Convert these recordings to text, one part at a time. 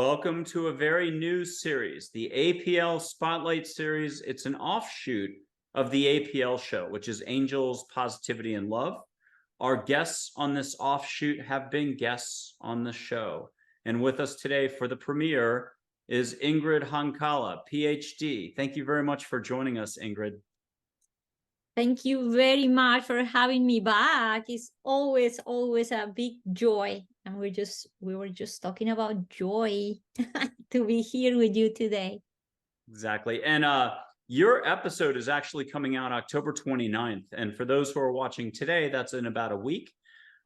Welcome to a very new series, the APL Spotlight series. It's an offshoot of the APL show, which is Angels, Positivity, and Love. Our guests on this offshoot have been guests on the show. And with us today for the premiere is Ingrid Honkala, PhD. Thank you very much for joining us, Ingrid. Thank you very much for having me back. It's always a big joy. And we were just talking about joy to be here with you today. Exactly. And your episode is actually coming out October 29th. And for those who are watching today, that's in about a week.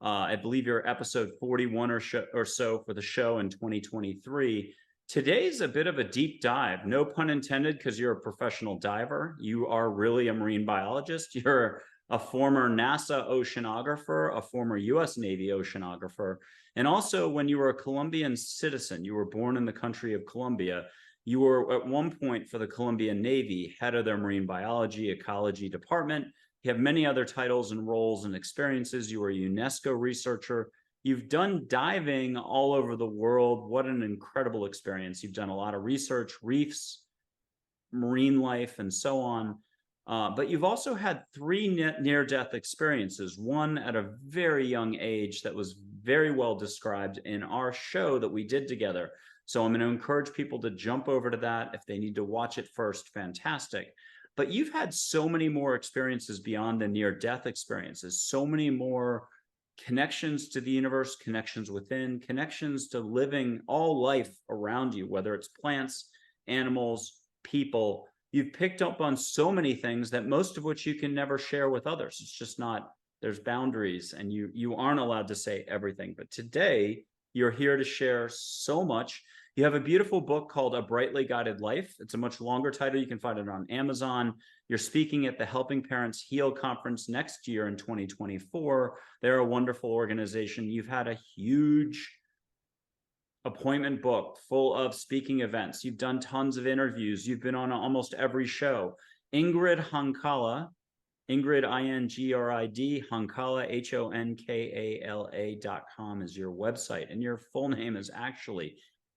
I believe you're episode 41 or so for the show in 2023. Today's a bit of a deep dive, no pun intended, because you're a professional diver. You are really a marine biologist. You're a former NASA oceanographer, a former US Navy oceanographer. And also, when you were a Colombian citizen, you were born in the country of Colombia. You were at one point for the Colombian Navy, head of their marine biology, ecology department. You have many other titles and roles and experiences. You were a UNESCO researcher. You've done diving all over the world. What an incredible experience. You've done a lot of research, reefs, marine life, and so on. But you've also had three near-death experiences, one at a very young age that was very well described in our show that we did together. So I'm going to encourage people to jump over to that. If they need to watch it first, fantastic. But you've had so many more experiences beyond the near-death experiences, so many more connections to the universe, connections within, connections to living all life around you, whether it's plants, animals, people. You've picked up on so many things that most of which you can never share with others. It's just not, there's boundaries and you aren't allowed to say everything. But today you're here to share so much. You have a beautiful book called A Brightly Guided Life. It's a much longer title. You can find it on Amazon. You're speaking at the Helping Parents Heal conference next year in 2024. They're a wonderful organization. You've had a huge appointment book full of speaking events. You've done tons of interviews. You've been on almost every show. Ingrid Honkala, Ingrid, INGRID, Honkala, HONKALA.com is your website. And your full name is actually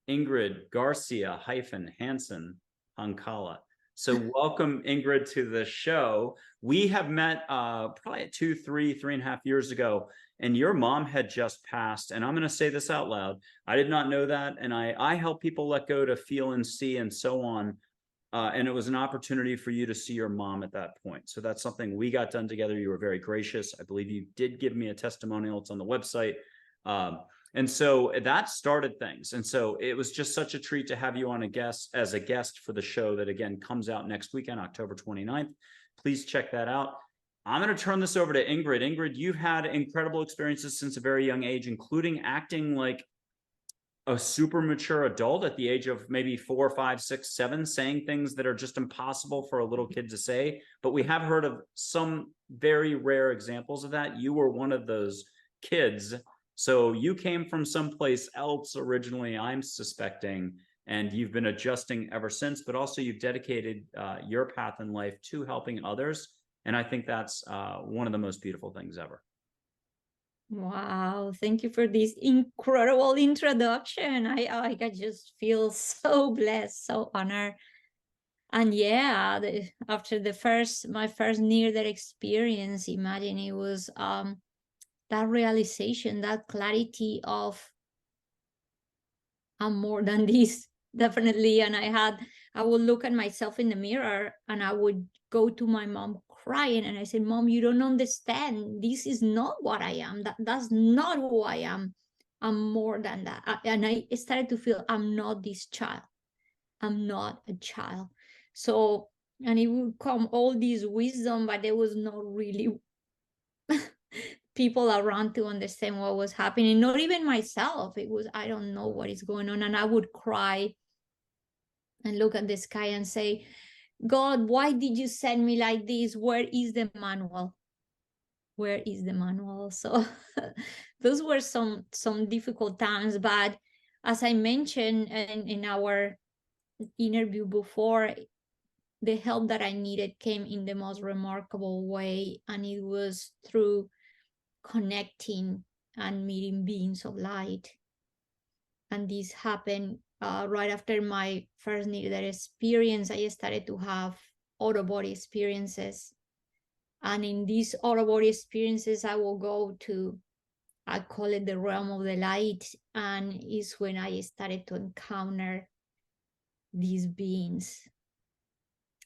Ingrid Garcia-Hansen Honkala. So welcome, Ingrid, to the show. We have met probably 3.5 years ago, and your mom had just passed. And I'm going to say this out loud. I did not know that. And I help people let go to feel and see and so on. And it was an opportunity for you to see your mom at that point. So that's something we got done together. You were very gracious. I believe you did give me a testimonial. It's on the website. And so that started things. And so it was just such a treat to have you on as a guest for the show that, again, comes out next weekend, October 29th. Please check that out. I'm going to turn this over to Ingrid. Ingrid, you've had incredible experiences since a very young age, including acting like a super mature adult at the age of maybe 4, 5, 6, 7, saying things that are just impossible for a little kid to say. But we have heard of some very rare examples of that. You were one of those kids. So you came from someplace else originally, I'm suspecting, and you've been adjusting ever since, but also you've dedicated your path in life to helping others. And I think that's one of the most beautiful things ever. Wow, thank you for this incredible introduction. I just feel so blessed, so honored. And yeah, after my first near-death experience, imagine it was that realization, that clarity of I'm more than this, definitely. And I would look at myself in the mirror and I would go to my mom crying and I said, Mom, you don't understand. This is not what I am. That's not who I am. I'm more than that. And I started to feel I'm not this child. I'm not a child. So, and it would come all this wisdom, but there was not really people around to understand what was happening, not even myself. It was, I don't know what is going on. And I would cry and look at the sky and say, God, why did you send me like this? Where is the manual? Where is the manual? So those were some difficult times. But as I mentioned in our interview before, the help that I needed came in the most remarkable way. And it was through connecting and meeting beings of light. And this happened right after my first near-death experience, I started to have out-of-body experiences. And in these out-of-body experiences, I will go to, I call it the realm of the light. And it's when I started to encounter these beings.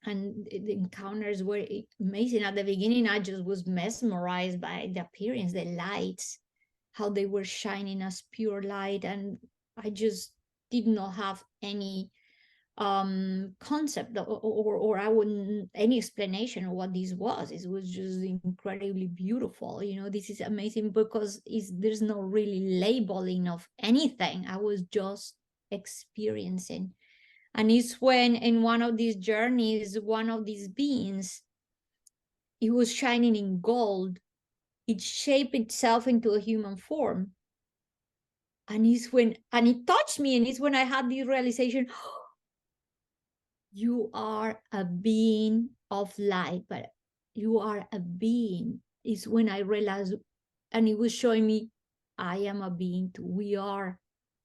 And the encounters were amazing. At the beginning, I just was mesmerized by the appearance, the lights, how they were shining as pure light. And I just did not have any concept or I wouldn't any explanation of what this was. It was just incredibly beautiful. You know, this is amazing because there's no really labeling of anything. I was just experiencing. And it's when in one of these journeys, one of these beings, it was shining in gold. It shaped itself into a human form. And it touched me, and it's when I had this realization, you are a being of light, but you are a being. Is when I realized, and it was showing me, I am a being too. We are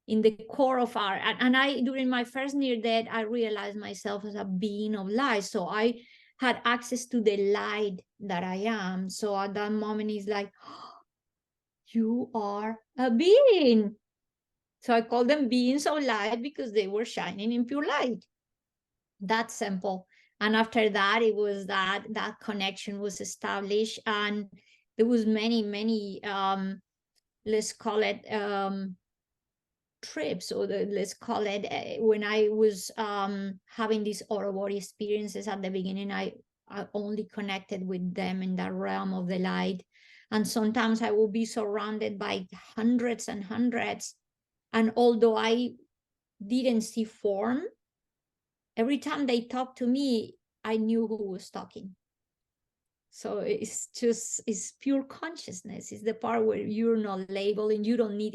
in the core of our, and I, during my first near death, I realized myself as a being of light. So I had access to the light that I am. So at that moment, it's like, oh, you are a being. So I call them beings of light because they were shining in pure light. That simple. And after that, it was that connection was established, and there was many let's call it trips, or let's call it when I was having these out-of-body experiences at the beginning, I only connected with them in that realm of the light. And sometimes I will be surrounded by hundreds and hundreds, and although I didn't see form, every time they talked to me, I knew who was talking. So it's pure consciousness. It's the part where you're not labeling, you don't need,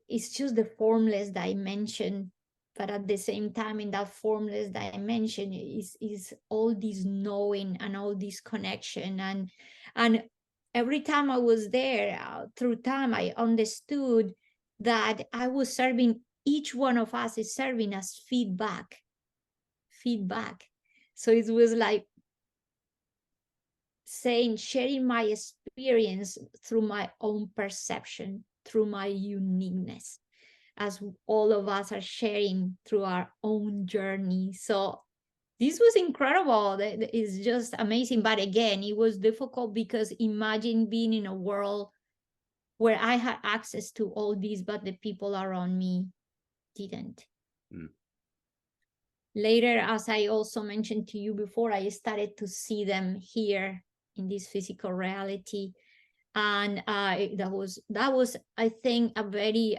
it's just the formless dimension. But at the same time, in that formless dimension is all this knowing and all this connection. And every time I was there, through time, I understood that I was serving, each one of us is serving as feedback. So it was like saying, sharing my experience through my own perception, through my uniqueness, as all of us are sharing through our own journey. So this was incredible. It's just amazing. But again, it was difficult because imagine being in a world where I had access to all these, but the people around me didn't. Mm. Later, as I also mentioned to you before, I started to see them here in this physical reality. And that was, I think, a very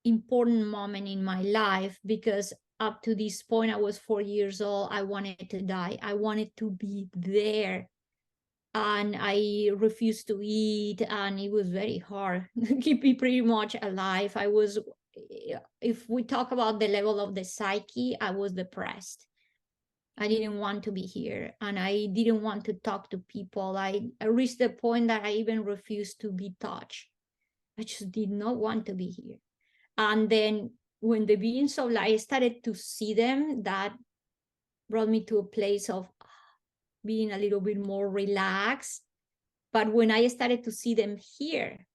important moment in my life, because up to this point, I was 4 years old. I wanted to die. I wanted to be there. And I refused to eat, and it was very hard to keep me pretty much alive. I was, if we talk about the level of the psyche, I was depressed. I didn't want to be here, and I didn't want to talk to people. I reached the point that I even refused to be touched. I just did not want to be here. And then when the beings of light, I started to see them, that brought me to a place of being a little bit more relaxed. But when I started to see them here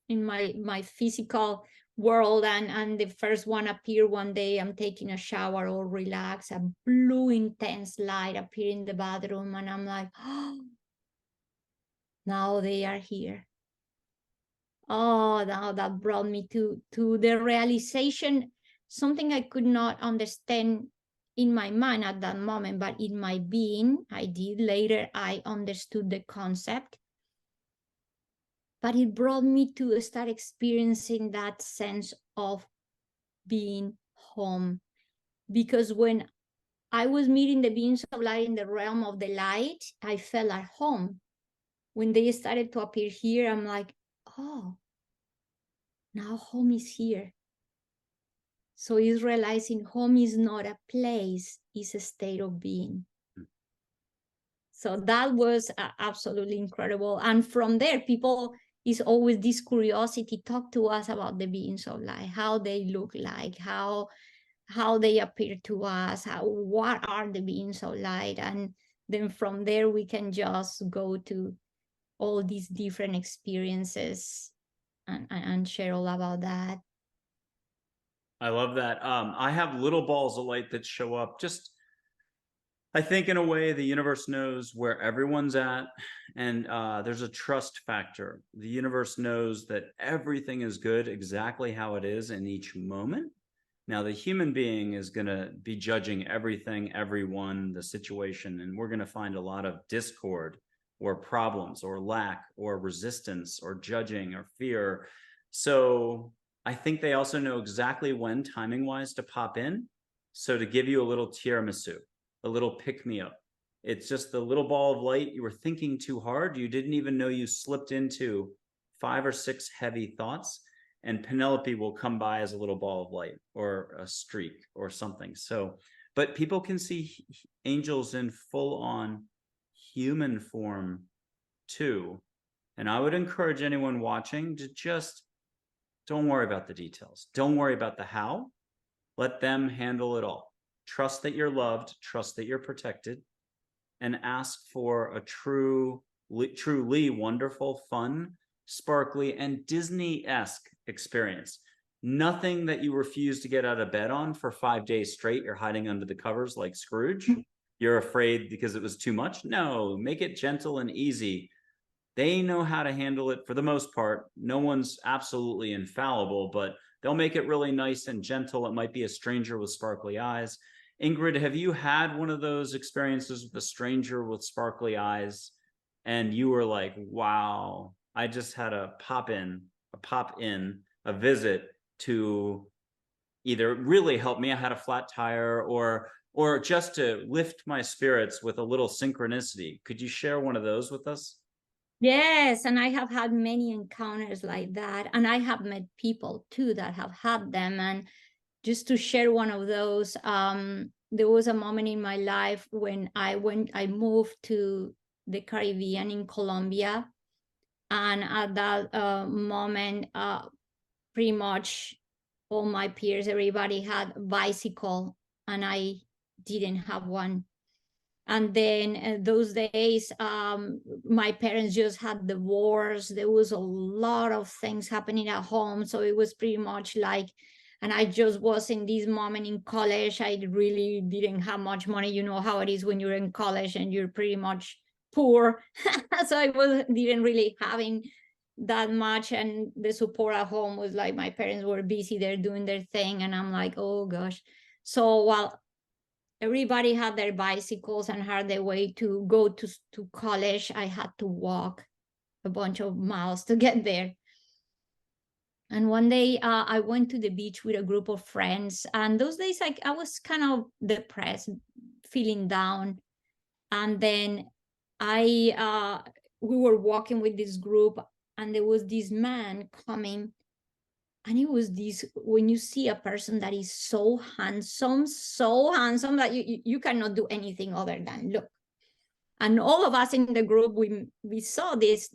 in my physical world, and the first one appeared one day, I'm taking a shower, all relaxed, a blue intense light appeared in the bathroom, and I'm like, oh, now they are here. Oh, now that brought me to the realization, something I could not understand in my mind at that moment, but in my being, I did. Later, I understood the concept. But it brought me to start experiencing that sense of being home. Because when I was meeting the beings of light in the realm of the light, I felt at home. When they started to appear here, I'm like, oh, now home is here. So it's realizing home is not a place, it's a state of being. So that was absolutely incredible. And from there, people is always this curiosity. Talk to us about the beings of light, how they look like, how they appear to us, what are the beings of light. And then from there we can just go to all these different experiences and share all about that. I love that. I have little balls of light that show up. Just, I think in a way the universe knows where everyone's at, and there's a trust factor. The universe knows that everything is good exactly how it is in each moment. Now, the human being is going to be judging everything, everyone, the situation, and we're going to find a lot of discord or problems or lack or resistance or judging or fear. So I think they also know exactly when, timing wise, to pop in. So to give you a little tiramisu, a little pick me up. It's just the little ball of light. You were thinking too hard. You didn't even know you slipped into 5 or 6 heavy thoughts, and Penelope will come by as a little ball of light or a streak or something. So, but people can see angels in full on human form too. And I would encourage anyone watching to just don't worry about the details. Don't worry about the how. Let them handle it all. Trust that you're loved, trust that you're protected, and ask for a truly wonderful, fun, sparkly, and Disney-esque experience. Nothing that you refuse to get out of bed on for 5 days straight. You're hiding under the covers like Scrooge. You're afraid because it was too much. No, make it gentle and easy. They know how to handle it for the most part. No one's absolutely infallible, but they'll make it really nice and gentle. It might be a stranger with sparkly eyes. Ingrid, have you had one of those experiences with a stranger with sparkly eyes and you were like, wow, I just had a visit to either really help me, I had a flat tire, or just to lift my spirits with a little synchronicity? Could you share one of those with us? Yes, and I have had many encounters like that, and I have met people too that have had them. And just to share one of those, there was a moment in my life when I moved to the Caribbean in Colombia, and at that moment, pretty much all my peers, everybody had a bicycle, and I didn't have one. And then those days, my parents just had divorced. There was a lot of things happening at home. So it was pretty much like, and I just was in this moment in college. I really didn't have much money. You know how it is when you're in college and you're pretty much poor. So I didn't really having that much. And the support at home was like, my parents were busy, they're doing their thing. And I'm like, oh gosh. So while everybody had their bicycles and had their way to go to college, I had to walk a bunch of miles to get there. And one day I went to the beach with a group of friends. And those days, I was kind of depressed, feeling down. And then we were walking with this group, and there was this man coming. And it was this, when you see a person that is so handsome that you cannot do anything other than look. And all of us in the group, we saw this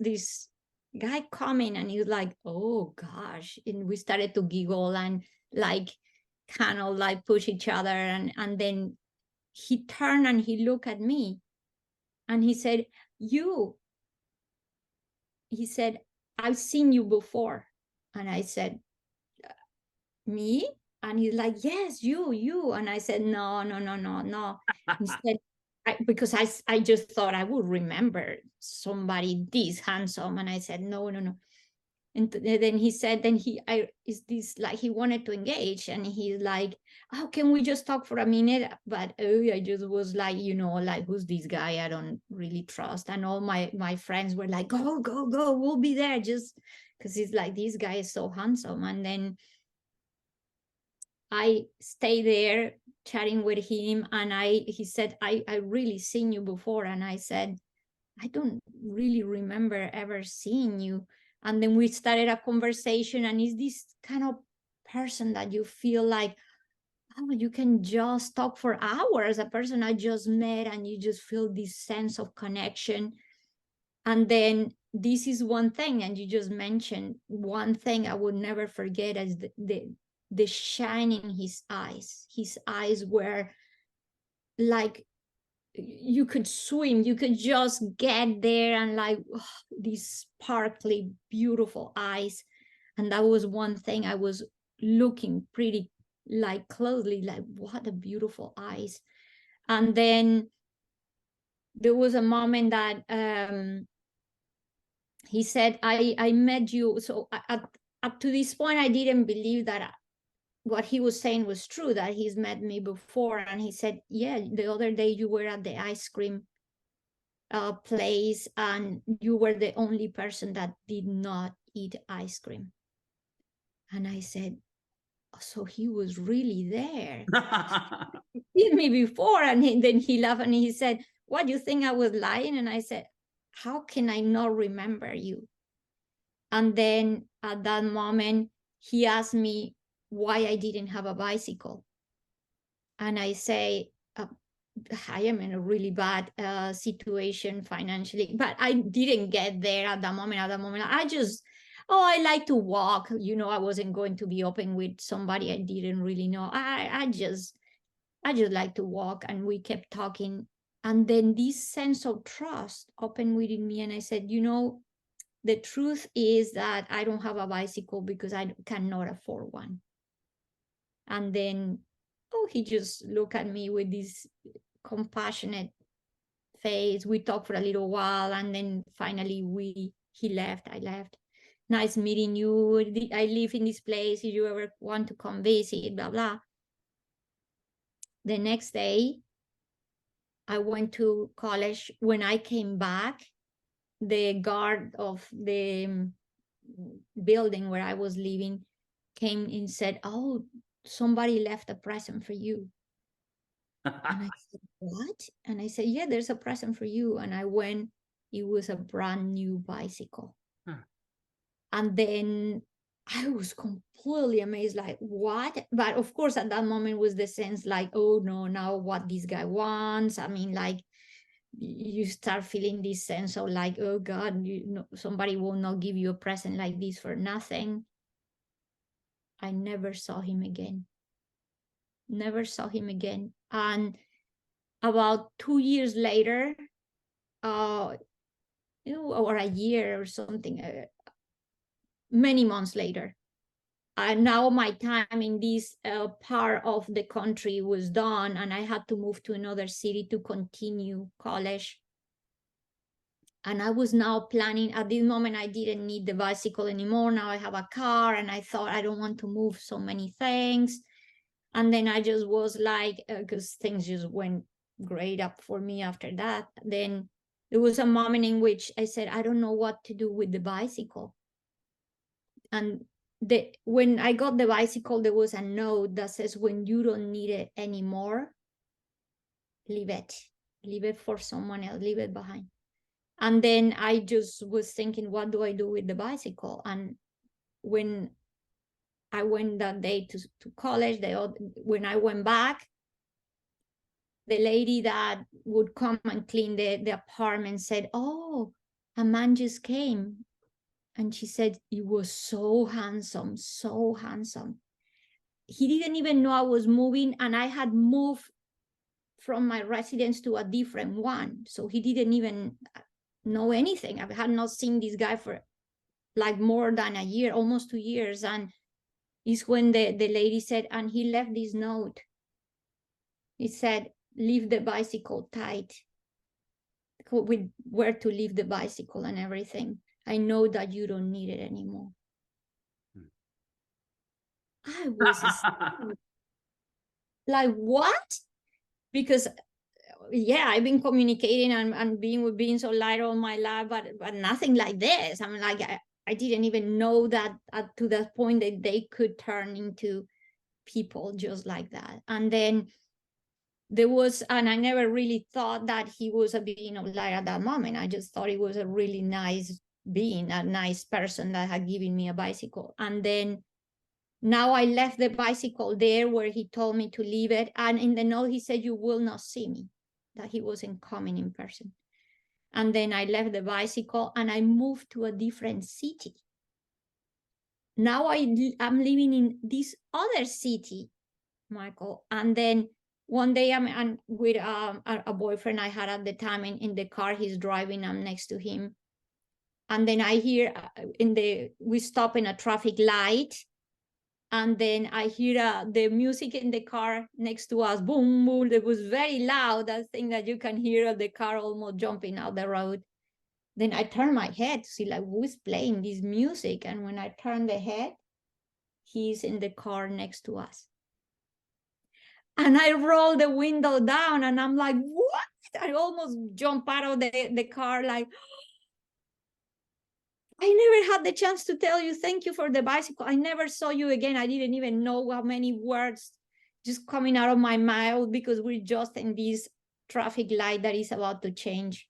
guy coming, and he was like, oh gosh. And we started to giggle and like kind of like push each other. And then he turned and he looked at me and he said, I've seen you before. And I said, me? And he's like, yes, you. And I said, no. He said, because I just thought I would remember somebody this handsome. And I said, no. And then he said, is this like, he wanted to engage. And he's like, oh, can we just talk for a minute? But I just was like, like, who's this guy? I don't really trust. And all my friends were like, go, we'll be there, just because he's like, this guy is so handsome. And then I stayed there chatting with him, and he said, I really seen you before. And I said, I don't really remember ever seeing you. And then we started a conversation, and he's this kind of person that you feel like, oh, you can just talk for hours, a person I just met, and you just feel this sense of connection. And then this is one thing, and you just mentioned one thing I would never forget, is the shine in his eyes. His eyes were like you could swim, you could just get there, and like these sparkly, beautiful eyes. And that was one thing I was looking pretty like closely, like what a beautiful eyes. And then there was a moment that he said, I met you. So up to this point, I didn't believe that what he was saying was true, that he's met me before. And he said, yeah, the other day you were at the ice cream place, and you were the only person that did not eat ice cream. And I said, so he was really there. He did me before. And then he laughed and he said, what, you think I was lying? And I said, how can I not remember you? And then at that moment, he asked me why I didn't have a bicycle. And I say, I am in a really bad situation financially, but I didn't get there at that moment. At that moment, I just, I like to walk. You know, I wasn't going to be open with somebody I didn't really know. I just like to walk. And we kept talking. And then this sense of trust opened within me. And I said, you know, the truth is that I don't have a bicycle because I cannot afford one. And then, he just looked at me with this compassionate face. We talked for a little while, and then finally he left. I left. Nice meeting you. I live in this place. If you ever want to come visit, blah, blah. The next day, I went to college. When I came back, the guard of the building where I was living came and said, oh, somebody left a present for you. And I said, what? And I said, yeah, there's a present for you. And I went, it was a brand new bicycle. And then I was completely amazed, like, what? But of course, at that moment was the sense like, oh no, now what this guy wants. I mean, like, you start feeling this sense of like, oh God, somebody will not give you a present like this for nothing. I never saw him again. Never saw him again. And about 2 years later, or a year or something, many months later, now my time in this part of the country was done, and I had to move to another city to continue college. And I was now planning, at this moment, I didn't need the bicycle anymore. Now I have a car, and I thought I don't want to move so many things. And then I just was like, because things just went great up for me after that. Then there was a moment in which I said, I don't know what to do with the bicycle. And when I got the bicycle, there was a note that says, when you don't need it anymore, leave it. Leave it for someone else, leave it behind. And then I just was thinking, what do I do with the bicycle? And when I went that day to college, when I went back, the lady that would come and clean the apartment said, oh, a man just came. And she said, he was so handsome, so handsome. He didn't even know I was moving, and I had moved from my residence to a different one. So he didn't even know anything. I had not seen this guy for like more than a year, almost 2 years. And it's when the lady said, and he left this note. He said, leave the bicycle tight, with where to leave the bicycle and everything. I know that you don't need it anymore. I was like, what? Because yeah, I've been communicating and being so light all my life, but nothing like this. I mean, like, I didn't even know that to that point that they could turn into people just like that. And then there was, and I never really thought that he was a being of light at that moment. I just thought he was a really nice being, a nice person that had given me a bicycle. And then now I left the bicycle there where he told me to leave it. And in the note, he said, you will not see me, that he wasn't coming in person. And then I left the bicycle and I moved to a different city. Now I'm living in this other city, Michael. And then one day I'm with a boyfriend I had at the time in the car. He's driving, I'm next to him. And then I hear we stop in a traffic light. And then I hear the music in the car next to us, boom, boom. It was very loud, that thing that you can hear the car almost jumping out the road. Then I turn my head to see like who's playing this music. And when I turn the head, he's in the car next to us. And I roll the window down and I'm like, what? I almost jump out of the car like, I never had the chance to tell you thank you for the bicycle. I never saw you again. I didn't even know how many words just coming out of my mouth because we're just in this traffic light that is about to change.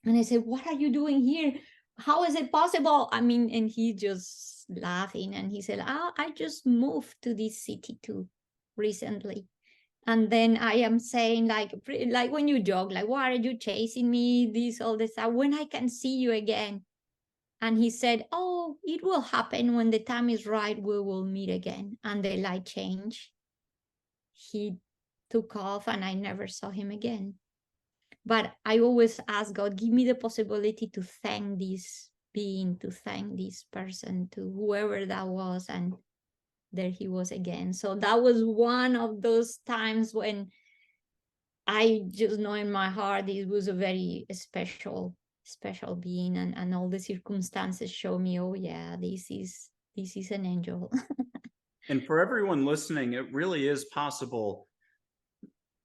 And I said, what are you doing here? How is it possible? I mean, and he just laughing and he said, I just moved to this city too recently. And then I am saying like when you joke, like, why are you chasing me? This, all this stuff, when I can see you again. And he said, oh, it will happen when the time is right, we will meet again. And the light changed. He took off and I never saw him again. But I always ask God, give me the possibility to thank this being, to thank this person, to whoever that was. And there he was again. So that was one of those times when I just know in my heart it was a very special being, and all the circumstances show me, oh yeah, this is an angel. And for everyone listening, it really is possible.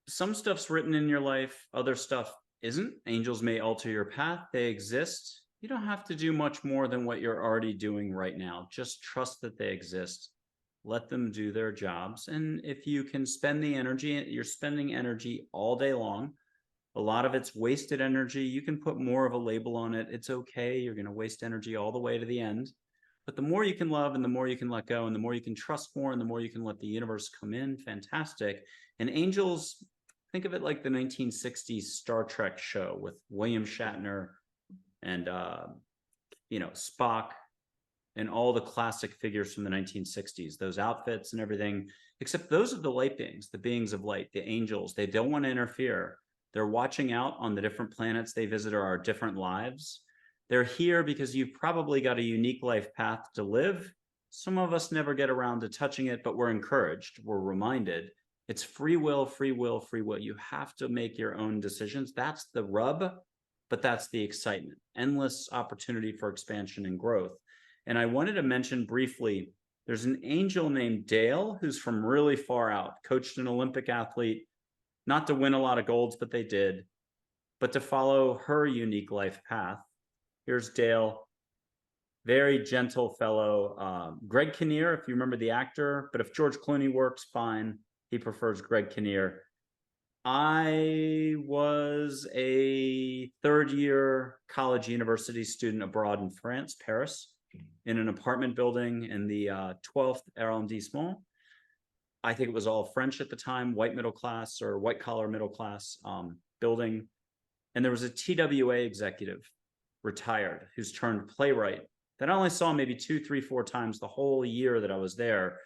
Some stuff's written in your life, other stuff isn't. Angels may alter your path, they exist. You don't have to do much more than what you're already doing right now. Just trust that they exist. Let them do their jobs. And if you can spend the energy, you're spending energy all day long. A lot of it's wasted energy. You can put more of a label on it. It's okay. You're going to waste energy all the way to the end. But the more you can love and the more you can let go and the more you can trust more and the more you can let the universe come in, fantastic. And angels, think of it like the 1960s Star Trek show with William Shatner and, Spock and all the classic figures from the 1960s, those outfits and everything, except those are the light beings, the beings of light, the angels. They don't want to interfere. They're watching out on the different planets they visit or our different lives. They're here because you've probably got a unique life path to live. Some of us never get around to touching it, but we're encouraged, we're reminded. It's free will, free will, free will. You have to make your own decisions. That's the rub, but that's the excitement. Endless opportunity for expansion and growth. And I wanted to mention briefly, there's an angel named Dale who's from really far out, coached an Olympic athlete, not to win a lot of golds, but they did, but to follow her unique life path. Here's Dale, very gentle fellow. Greg Kinnear, if you remember the actor, but if George Clooney works, fine. He prefers Greg Kinnear. I was a third-year college university student abroad in France, Paris, in an apartment building in the 12th arrondissement. I think it was all French at the time, white middle class or white collar middle class building. And there was a TWA executive, retired, who's turned playwright that I only saw maybe 2, 3, 4 times the whole year that I was there.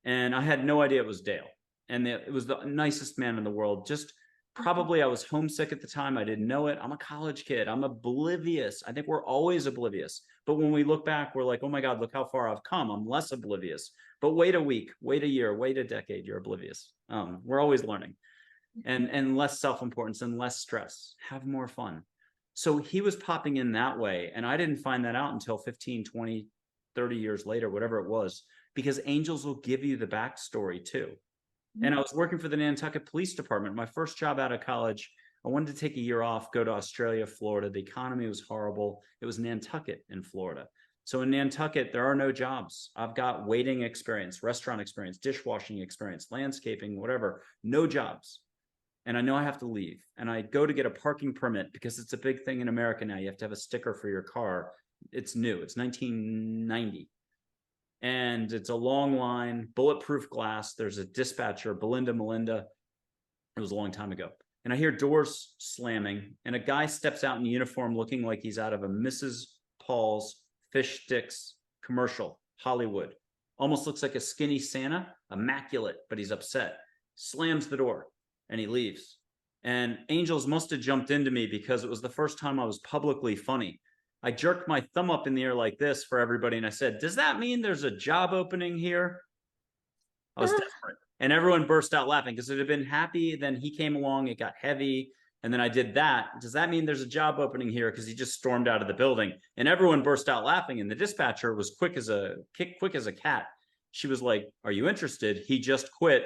And I had no idea it was Dale. And it was the nicest man in the world. Just probably I was homesick at the time. I didn't know it. I'm a college kid. I'm oblivious. I think we're always oblivious. But when we look back, we're like, oh my God, look how far I've come. I'm less oblivious. But wait a week, wait a year, wait a decade, you're oblivious. We're always learning. And less self-importance and less stress. Have more fun. So he was popping in that way. And I didn't find that out until 15, 20, 30 years later, whatever it was, because angels will give you the backstory too. And I was working for the Nantucket Police Department. My first job out of college, I wanted to take a year off, go to Australia, Florida. The economy was horrible. It was Nantucket in Florida. So in Nantucket, there are no jobs. I've got waiting experience, restaurant experience, dishwashing experience, landscaping, whatever, no jobs. And I know I have to leave. And I go to get a parking permit because it's a big thing in America now. You have to have a sticker for your car. It's new. It's 1990. And it's a long line, bulletproof glass. There's a dispatcher, Melinda. It was a long time ago. and I hear doors slamming, and a guy steps out in uniform looking like he's out of a Mrs. Paul's fish sticks commercial, Hollywood. Almost looks like a skinny Santa, immaculate, but he's upset. Slams the door, and he leaves. And angels must have jumped into me because it was the first time I was publicly funny. I jerked my thumb up in the air like this for everybody, and I said, "Does that mean there's a job opening here?" I was desperate. And everyone burst out laughing because it had been happy. Then he came along, it got heavy. And then I did that. Does that mean there's a job opening here? Because he just stormed out of the building. And everyone burst out laughing. And the dispatcher was quick as a cat. She was like, "Are you interested? He just quit.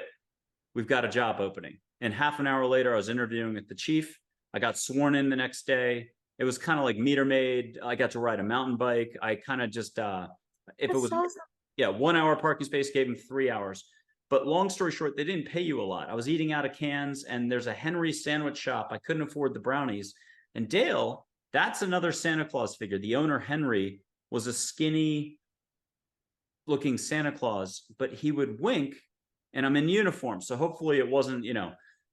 We've got a job opening." And half an hour later, I was interviewing with the chief. I got sworn in the next day. It was kind of like meter maid. I got to ride a mountain bike. I kind of just, if it was, awesome. yeah, 1 hour parking space, gave him 3 hours. But long story short, they didn't pay you a lot. I was eating out of cans, and there's a Henry sandwich shop. I couldn't afford the brownies. And Dale, that's another Santa Claus figure. The owner, Henry, was a skinny looking Santa Claus, but he would wink, and I'm in uniform. So hopefully it wasn't,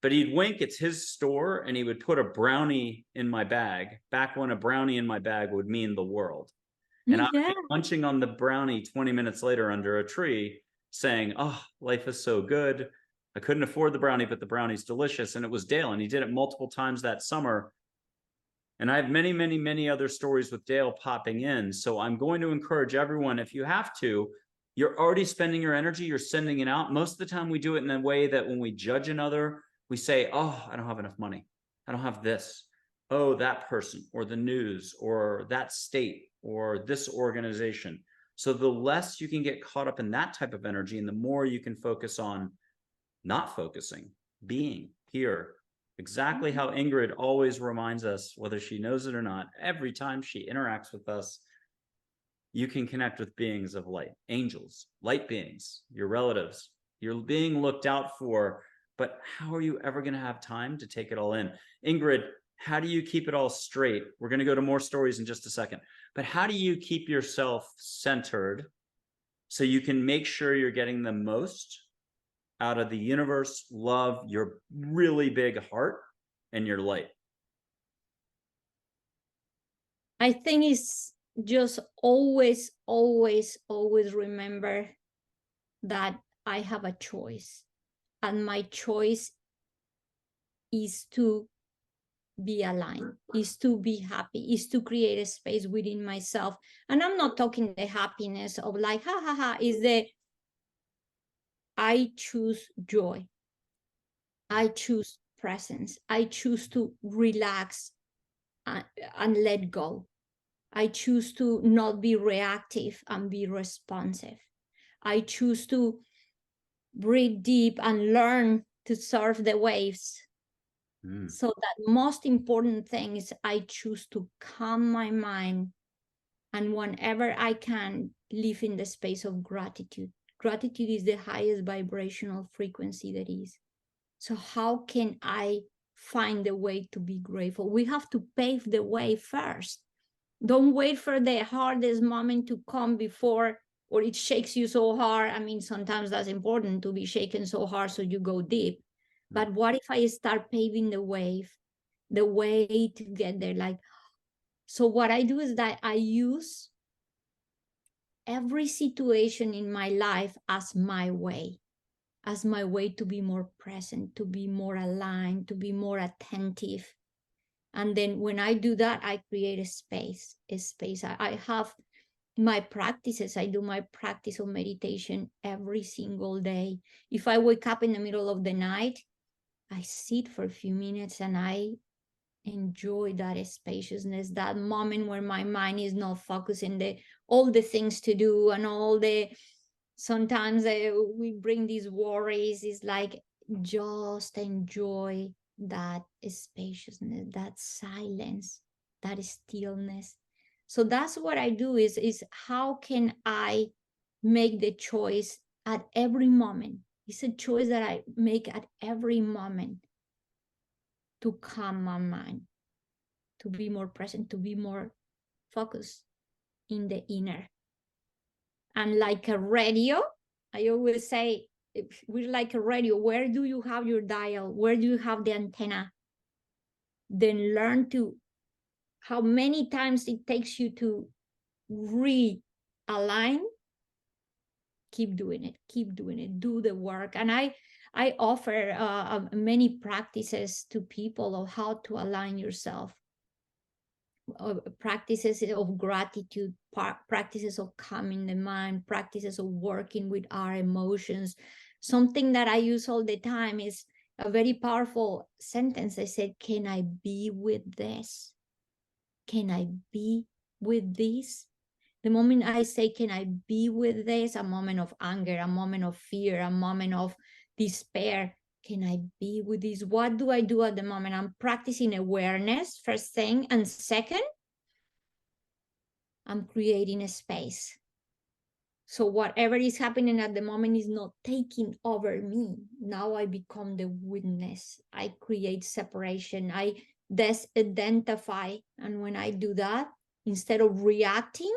but he'd wink. It's his store, and he would put a brownie in my bag, back when a brownie in my bag would mean the world. And I would be munching on the brownie 20 minutes later under a tree, saying, "Oh, life is so good. I couldn't afford the brownie, but the brownie's delicious." And it was Dale, and he did it multiple times that summer. And I have many, many, many other stories with Dale popping in. So I'm going to encourage everyone, if you have to, you're already spending your energy, you're sending it out. Most of the time we do it in a way that when we judge another, we say, "Oh, I don't have enough money. I don't have this. Oh, that person, or the news, or that state, or this organization." So the less you can get caught up in that type of energy, and the more you can focus on not focusing, being here. Exactly how Ingrid always reminds us, whether she knows it or not, every time she interacts with us, you can connect with beings of light, angels, light beings, your relatives. You're being looked out for, but how are you ever going to have time to take it all in? Ingrid, how do you keep it all straight? We're going to go to more stories in just a second. But how do you keep yourself centered so you can make sure you're getting the most out of the universe, love, your really big heart, and your light? I think it's just always, always, always remember that I have a choice. And my choice is to be aligned, is to be happy, is to create a space within myself. And I'm not talking the happiness of like, ha ha ha, is the I choose joy. I choose presence. I choose to relax and let go. I choose to not be reactive and be responsive. I choose to breathe deep and learn to surf the waves. So that most important thing is I choose to calm my mind, and whenever I can, live in the space of gratitude. Gratitude is the highest vibrational frequency there is. So how can I find the way to be grateful? We have to pave the way first. Don't wait for the hardest moment to come before, or it shakes you so hard. I mean, sometimes that's important to be shaken so hard so you go deep. But what if I start paving the way to get there? Like, so what I do is that I use every situation in my life as my way to be more present, to be more aligned, to be more attentive. And then when I do that, I create a space. I have my practices. I do my practice of meditation every single day. If I wake up in the middle of the night, I sit for a few minutes and I enjoy that spaciousness, that moment where my mind is not focusing all the things to do and all the, sometimes we bring these worries. It's like, just enjoy that spaciousness, that silence, that stillness. So that's what I do is how can I make the choice at every moment? It's a choice that I make at every moment to calm my mind, to be more present, to be more focused in the inner. And like a radio, I always say, we're like a radio. Where do you have your dial? Where do you have the antenna? then learn to how many times it takes you to realign. Keep doing it, do the work. And I offer many practices to people of how to align yourself, practices of gratitude, practices of calming the mind, practices of working with our emotions. Something that I use all the time is a very powerful sentence. I said, can I be with this? Can I be with this? The moment I say, can I be with this? A moment of anger, a moment of fear, a moment of despair. Can I be with this? What do I do at the moment? I'm practicing awareness, first thing. And second, I'm creating a space. So whatever is happening at the moment is not taking over me. Now I become the witness. I create separation. I desidentify. And when I do that, instead of reacting,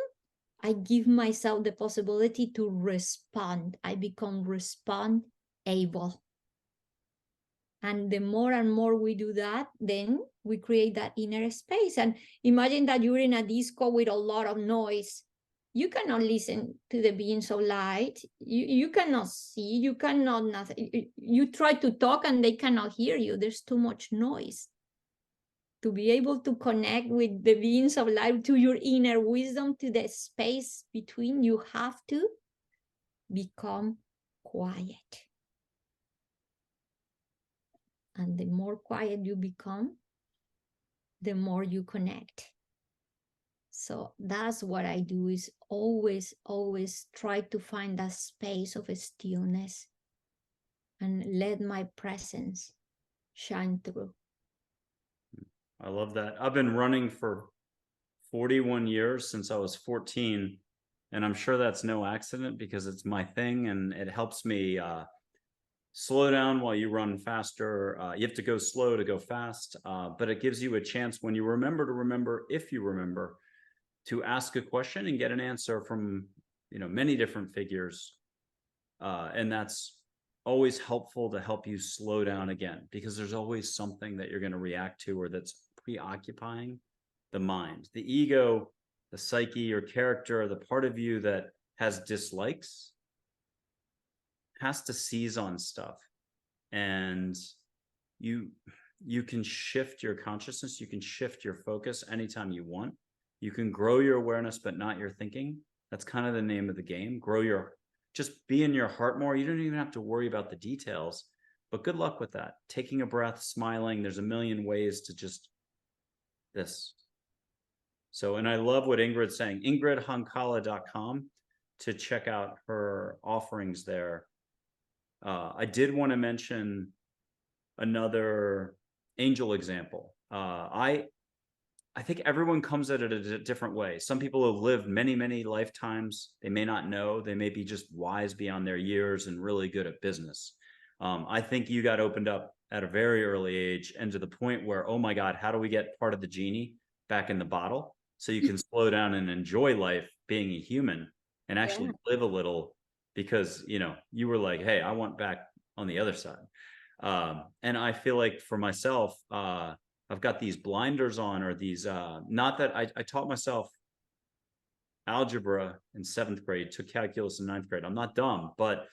I give myself the possibility to respond. I become respond able. And the more and more we do that, then we create that inner space. And imagine that you're in a disco with a lot of noise. You cannot listen to the beings of light. You cannot see, you cannot nothing. You try to talk and they cannot hear you. There's too much noise. To be able to connect with the beings of life, to your inner wisdom, to the space between, you have to become quiet. And the more quiet you become, the more you connect. So that's what I do, is always try to find that space of stillness and let my presence shine through. I love that. I've been running for 41 years, since I was 14. And I'm sure that's no accident, because it's my thing and it helps me slow down while you run faster. You have to go slow to go fast, but it gives you a chance, when you remember, if you remember, to ask a question and get an answer from, many different figures. And that's always helpful to help you slow down again, because there's always something that you're going to react to, or that's preoccupying the mind. The ego, the psyche or character, the part of you that has dislikes, has to seize on stuff. And you can shift your consciousness, you can shift your focus anytime you want. You can grow your awareness, but not your thinking. That's kind of the name of the game. Just be in your heart more. You don't even have to worry about the details, but good luck with that. Taking a breath, smiling. There's a million ways to just this. So, and I love what Ingrid's saying, IngridHonkala.com, to check out her offerings there. I did want to mention another angel example. I think everyone comes at it a different way. Some people have lived many, many lifetimes. They may not know. They may be just wise beyond their years and really good at business. I think you got opened up at a very early age, and to the point where, oh my God, how do we get part of the genie back in the bottle so you can slow down and enjoy life being a human and actually live a little, because, you were like, hey, I want back on the other side. And I feel like for myself, I've got these blinders on, or these, not that I taught myself algebra in 7th grade, took calculus in 9th grade. I'm not dumb, but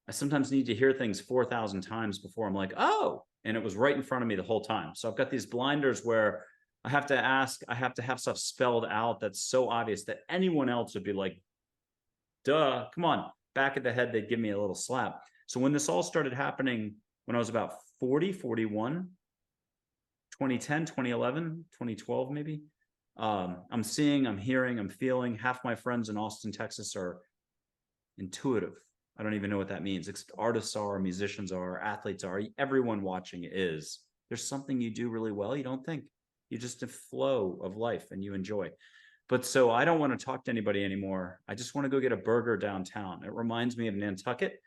I sometimes need to hear things 4,000 times before I'm like, oh, and it was right in front of me the whole time. So I've got these blinders where I have to have stuff spelled out that's so obvious that anyone else would be like, duh, come on, back of the head, they'd give me a little slap. So when this all started happening, when I was about 40, 41, 2010, 2011, 2012, maybe, I'm seeing, I'm hearing, I'm feeling. Half my friends in Austin, Texas are intuitive. I don't even know what that means. Artists are, musicians are, athletes are, everyone watching is. There's something you do really well, you don't think. You just a flow of life and you enjoy. But so I don't want to talk to anybody anymore. I just want to go get a burger downtown. It reminds me of Nantucket,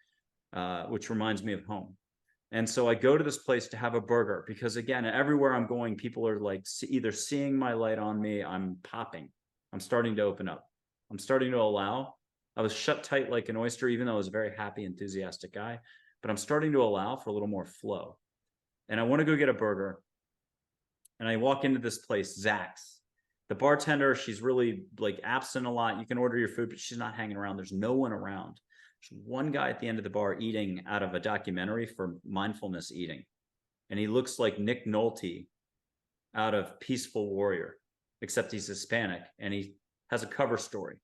which reminds me of home. And so I go to this place to have a burger, because again, everywhere I'm going, people are like either seeing my light on me, I'm popping, I'm starting to open up, I'm starting to allow. I was shut tight like an oyster, even though I was a very happy, enthusiastic guy, but I'm starting to allow for a little more flow. And I want to go get a burger. And I walk into this place, Zach's. The bartender, she's really like absent a lot. You can order your food, but she's not hanging around. There's no one around. There's one guy at the end of the bar eating out of a documentary for mindfulness eating. And he looks like Nick Nolte out of Peaceful Warrior, except he's Hispanic and he has a cover story.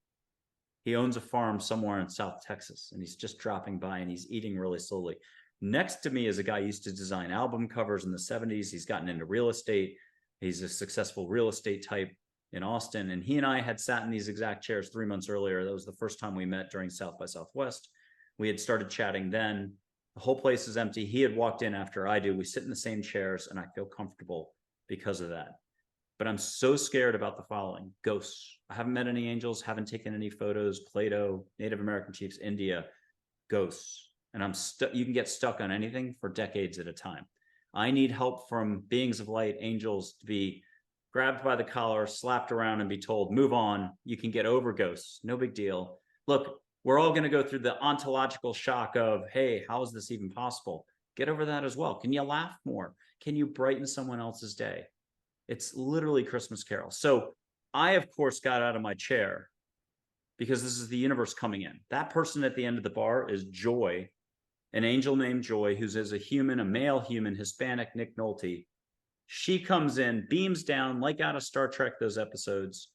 He owns a farm somewhere in South Texas and he's just dropping by and he's eating really slowly. Next to me is a guy who used to design album covers in the 70s. He's gotten into real estate. He's a successful real estate type in Austin. And he and I had sat in these exact chairs 3 months earlier. That was the first time we met during South by Southwest. We had started chatting then. The whole place is empty. He had walked in after I do. We sit in the same chairs and I feel comfortable because of that. But I'm so scared about the following: ghosts. I haven't met any angels, haven't taken any photos, Plato, Native American chiefs, India, ghosts. And I'm stuck. You can get stuck on anything for decades at a time. I need help from beings of light, angels, to be grabbed by the collar, slapped around and be told, move on. You can get over ghosts. No big deal. Look, we're all going to go through the ontological shock of, hey, how is this even possible? Get over that as well. Can you laugh more? Can you brighten someone else's day? It's literally Christmas Carol. So I, of course, got out of my chair because this is the universe coming in. That person at the end of the bar is Joy, an angel named Joy, who's as a human, a male human, Hispanic, Nick Nolte. She comes in, beams down like out of Star Trek, those episodes.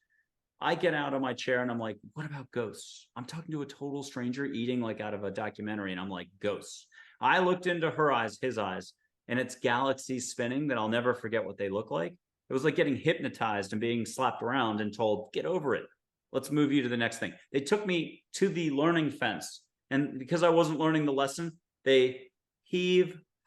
I get out of my chair and I'm like, what about ghosts? I'm talking to a total stranger eating like out of a documentary. And I'm like, ghosts. I looked into her eyes, his eyes, and it's galaxies spinning that I'll never forget what they look like. It was like getting hypnotized and being slapped around and told, get over it. Let's move you to the next thing. They took me to the learning fence. And because I wasn't learning the lesson, they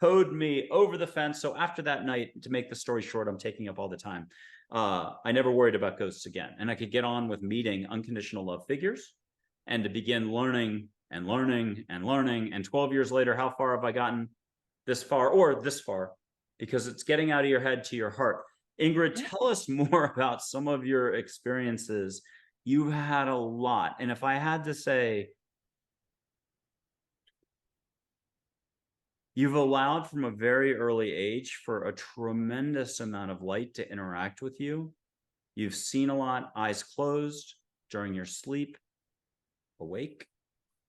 hoed me over the fence. So after that night, to make the story short, I'm taking up all the time. I never worried about ghosts again. And I could get on with meeting unconditional love figures and to begin learning and learning and learning. And 12 years later, how far have I gotten? This far or this far? Because it's getting out of your head to your heart. Ingrid, tell us more about some of your experiences. You've had a lot. And if I had to say, you've allowed from a very early age for a tremendous amount of light to interact with you. You've seen a lot, eyes closed, during your sleep, awake,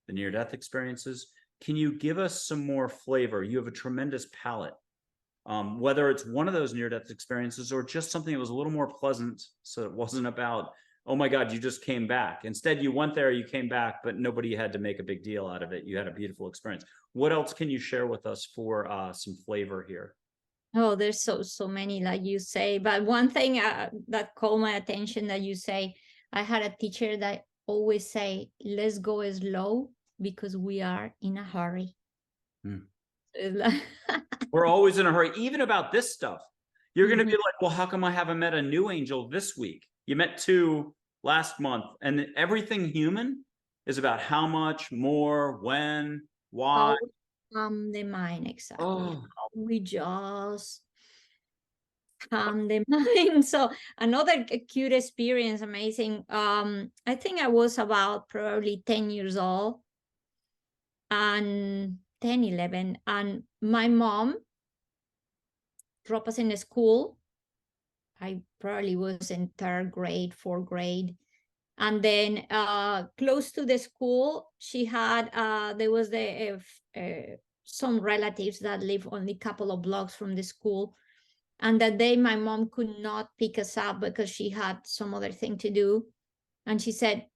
the near-death experiences. Can you give us some more flavor? You have a tremendous palette. Whether it's one of those near-death experiences or just something that was a little more pleasant, so it wasn't about, oh my God, you just came back. Instead, you went there, you came back, but nobody had to make a big deal out of it. You had a beautiful experience. What else can you share with us for some flavor here? Oh, there's so many, like you say. But one thing that caught my attention that you say, I had a teacher that always say, let's go slow because we are in a hurry. We're always in a hurry, even about this stuff. You're going to be like, well, how come I haven't met a new angel this week? You met 2 last month, and everything human is about how much, more, when, why. The mind, exactly. Oh. We just calm the mind. So another cute experience, amazing. I think I was about probably 10 years old and 10, 11. And my mom dropped us in the school. I probably was in 3rd grade, 4th grade. And then close to the school, she had, there was some relatives that live only a couple of blocks from the school. And that day my mom could not pick us up because she had some other thing to do. And she said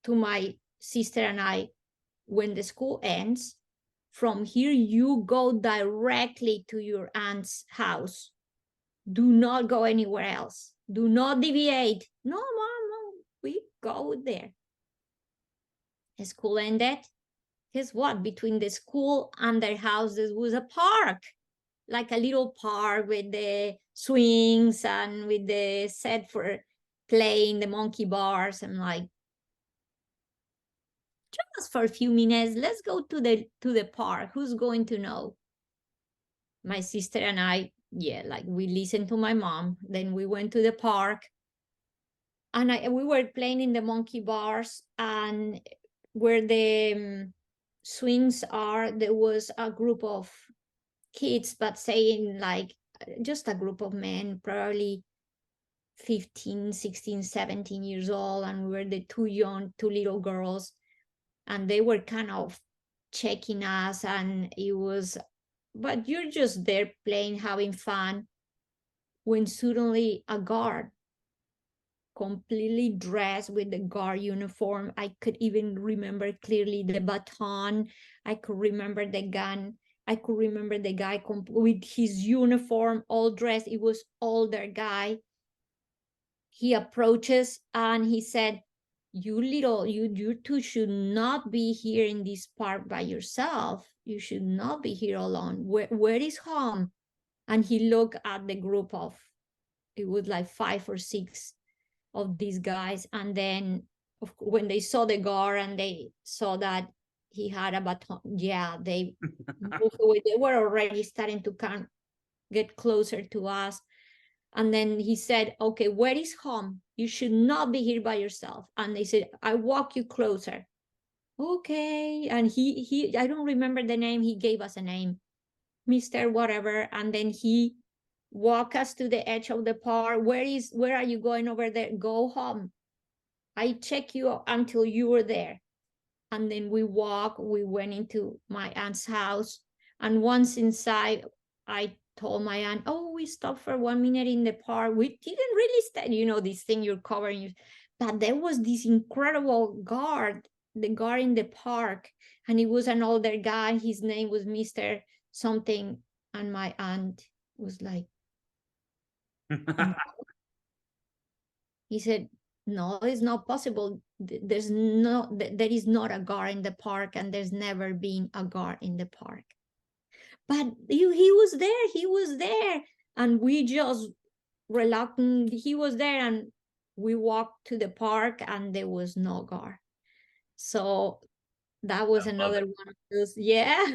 to my sister and I, when the school ends, from here, you go directly to your aunt's house. Do not go anywhere else. Do not deviate. No, Mom, no, we go there. The school ended. Guess what? Between the school and their house, there was a park, like a little park with the swings and with the set for playing the monkey bars. I'm like, just for a few minutes, let's go to the park. Who's going to know? My sister and I, yeah, like we listened to my mom. Then we went to the park, and we were playing in the monkey bars, and where the swings are, there was a group of kids, but saying like just a group of men, probably 15, 16, 17 years old, and we were the two little girls, and they were kind of checking us, and it was, but you're just there playing, having fun, when suddenly a guard, completely dressed with the guard uniform. I could even remember clearly the baton. I could remember the gun. I could remember the guy with his uniform, all dressed. It was older guy. He approaches and he said, you two should not be here in this park by yourself. You should not be here alone. Where is home? And he looked at the group of, it was like 5 or 6 of these guys. And then when they saw the guard and they saw that he had a baton, yeah, they moved away. They were already starting to get closer to us. And then he said, okay, where is home? You should not be here by yourself. And they said, I walk you closer. Okay. And he I don't remember the name. He gave us a name, Mr. Whatever. And then he walked us to the edge of the park. Where are you going over there? Go home. I check you until you were there. And then we went into my aunt's house. And once inside, I told my aunt, oh, we stopped for 1 minute in the park. We didn't really stay, this thing you're covering. But there was this incredible guard, the guard in the park. And he was an older guy. His name was Mr. something. And my aunt was like, no. He said, no, it's not possible. There is not a guard in the park, and there's never been a guard in the park. But he was there. And we just reluctant, he was there, and we walked to the park and there was no guard. So that was another one of those, yeah,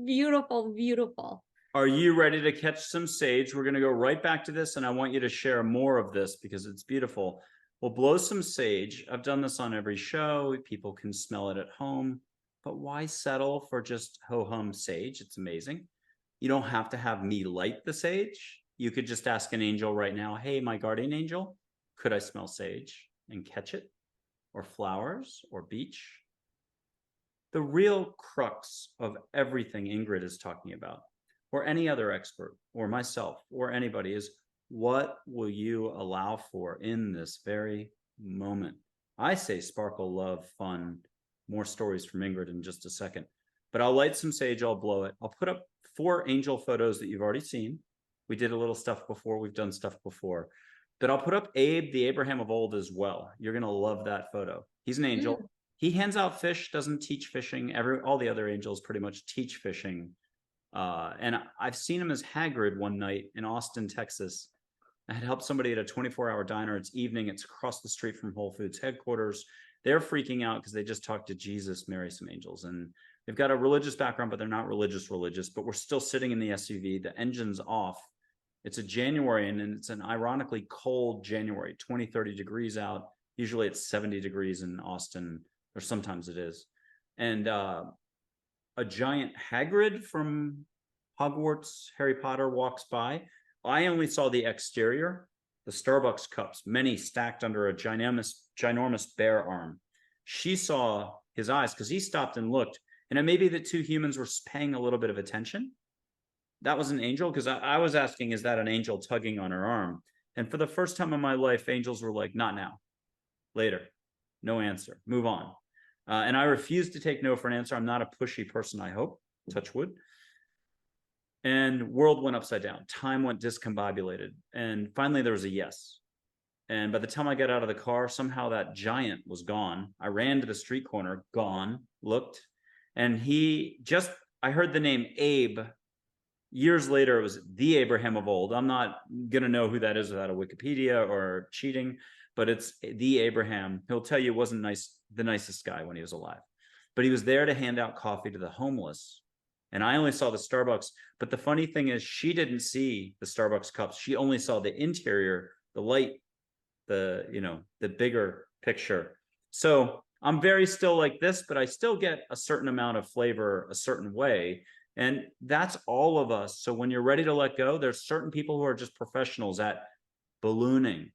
beautiful, beautiful. Are you ready to catch some sage? We're going to go right back to this, and I want you to share more of this because it's beautiful. We'll blow some sage. I've done this on every show. People can smell it at home. But why settle for just ho-hum sage? It's amazing. You don't have to have me light the sage. You could just ask an angel right now, hey, my guardian angel, could I smell sage and catch it? Or flowers or beach? The real crux of everything Ingrid is talking about, or any other expert, or myself, or anybody, is what will you allow for in this very moment? I say sparkle, love, fun, more stories from Ingrid in just a second. But I'll light some sage, I'll blow it. I'll put up 4 angel photos that you've already seen. We did a little stuff before, we've done stuff before. But I'll put up Abe, the Abraham of old, as well. You're gonna love that photo. He's an angel. He hands out fish, doesn't teach fishing. All the other angels pretty much teach fishing. And I've seen him as Hagrid one night in Austin, Texas. I had helped somebody at a 24-hour diner. It's evening. It's across the street from Whole Foods headquarters. They're freaking out because they just talked to Jesus, marry some angels. And they've got a religious background, but they're not religious. But we're still sitting in the SUV. The engine's off. It's a January, and it's an ironically cold January, 20, 30 degrees out. Usually it's 70 degrees in Austin, or sometimes it is. And a giant Hagrid from Hogwarts, Harry Potter, walks by. I only saw the exterior, the Starbucks cups, many stacked under a ginormous bear arm. She saw his eyes because he stopped and looked. And it may be that 2 humans were paying a little bit of attention. That was an angel, because I was asking, is that an angel tugging on her arm? And for the first time in my life, angels were like, not now, later, no answer, move on. And I refuse to take no for an answer. I'm not a pushy person, I hope, touch wood. And world went upside down. Time went discombobulated. And finally there was a yes. And by the time I got out of the car, somehow that giant was gone. I ran to the street corner, gone, looked. And I heard the name Abe. Years later, it was the Abraham of old. I'm not going to know who that is without a Wikipedia or cheating, but it's the Abraham. He'll tell you it wasn't the nicest guy when he was alive, but he was there to hand out coffee to the homeless. And I only saw the Starbucks. But the funny thing is, she didn't see the Starbucks cups. She only saw the interior, the light, the bigger picture. So I'm very still like this, but I still get a certain amount of flavor a certain way. And that's all of us. So when you're ready to let go, there's certain people who are just professionals at ballooning,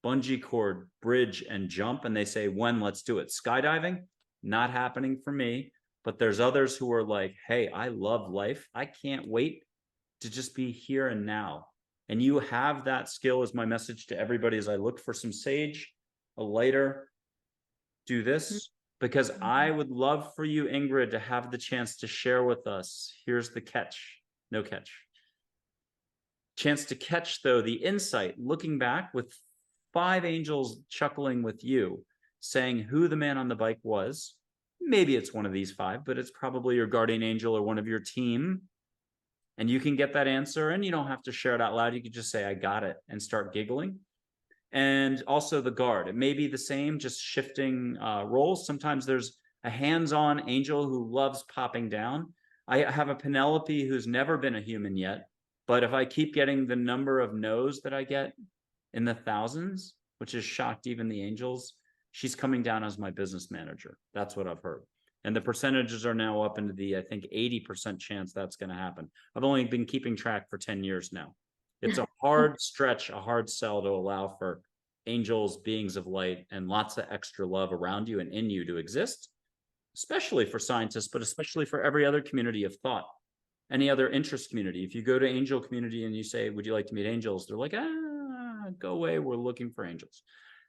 bungee cord, bridge, and jump. And they say, when, let's do it. Skydiving, not happening for me. But there's others who are like, hey, I love life. I can't wait to just be here and now. And you have that skill, is my message to everybody as I look for some sage, a lighter, do this, because I would love for you, Ingrid, to have the chance to share with us. Here's the catch, no catch. Chance to catch, though, the insight, looking back with 5 angels chuckling with you, saying who the man on the bike was. Maybe it's one of these 5, but it's probably your guardian angel or one of your team. And you can get that answer, and you don't have to share it out loud. You can just say, I got it, and start giggling. And also the guard. It may be the same, just shifting roles. Sometimes there's a hands-on angel who loves popping down. I have a Penelope who's never been a human yet, but if I keep getting the number of no's that I get in the thousands, which has shocked even the angels, she's coming down as my business manager. That's what I've heard. And the percentages are now up into the, I think, 80% chance that's going to happen. I've only been keeping track for 10 years now. It's a hard stretch, a hard sell to allow for angels, beings of light, and lots of extra love around you and in you to exist, especially for scientists, but especially for every other community of thought, any other interest community. If you go to angel community and you say, would you like to meet angels? They're like, go away. We're looking for angels.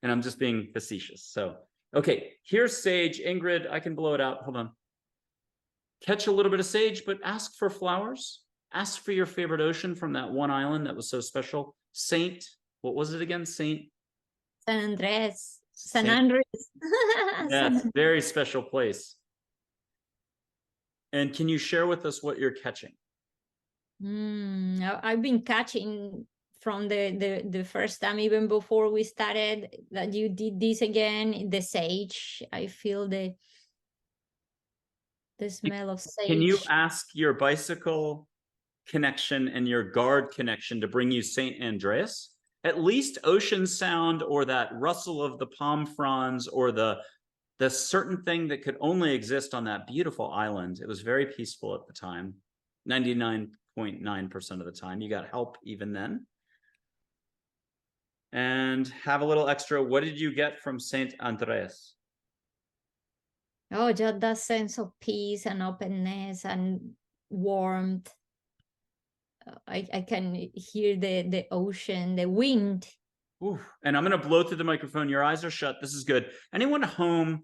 And I'm just being facetious. So, okay, here's sage. Ingrid, I can blow it out. Hold on. Catch a little bit of sage, but ask for flowers. Ask for your favorite ocean from that one island that was so special. Saint, what was it again? Saint? San Andres. San Andres. Yes, very special place. And can you share with us what you're catching? I've been catching from the first time, even before we started, that you did this again, the sage. I feel the smell of sage. Can you ask your bicycle connection and your guard connection to bring you St. Andreas? At least ocean sound, or that rustle of the palm fronds, or the certain thing that could only exist on that beautiful island. It was very peaceful at the time, 99.9% of the time. You got help even then. And have a little extra. What did you get from St. Andreas? Oh, just that sense of peace and openness and warmth. I can hear the ocean, the wind. Ooh. And I'm going to blow through the microphone. Your eyes are shut. This is good. Anyone at home,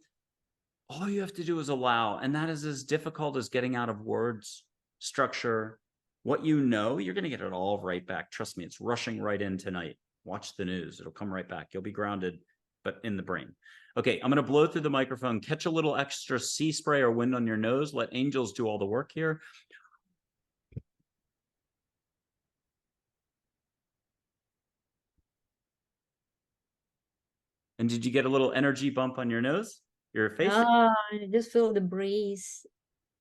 all you have to do is allow. And that is as difficult as getting out of words, structure, what you know. You're going to get it all right back. Trust me, it's rushing right in tonight. Watch the news. It'll come right back. You'll be grounded, but in the brain. Okay, I'm going to blow through the microphone. Catch a little extra sea spray or wind on your nose. Let angels do all the work here. And did you get a little energy bump on your nose, your face? Oh, I just feel the breeze.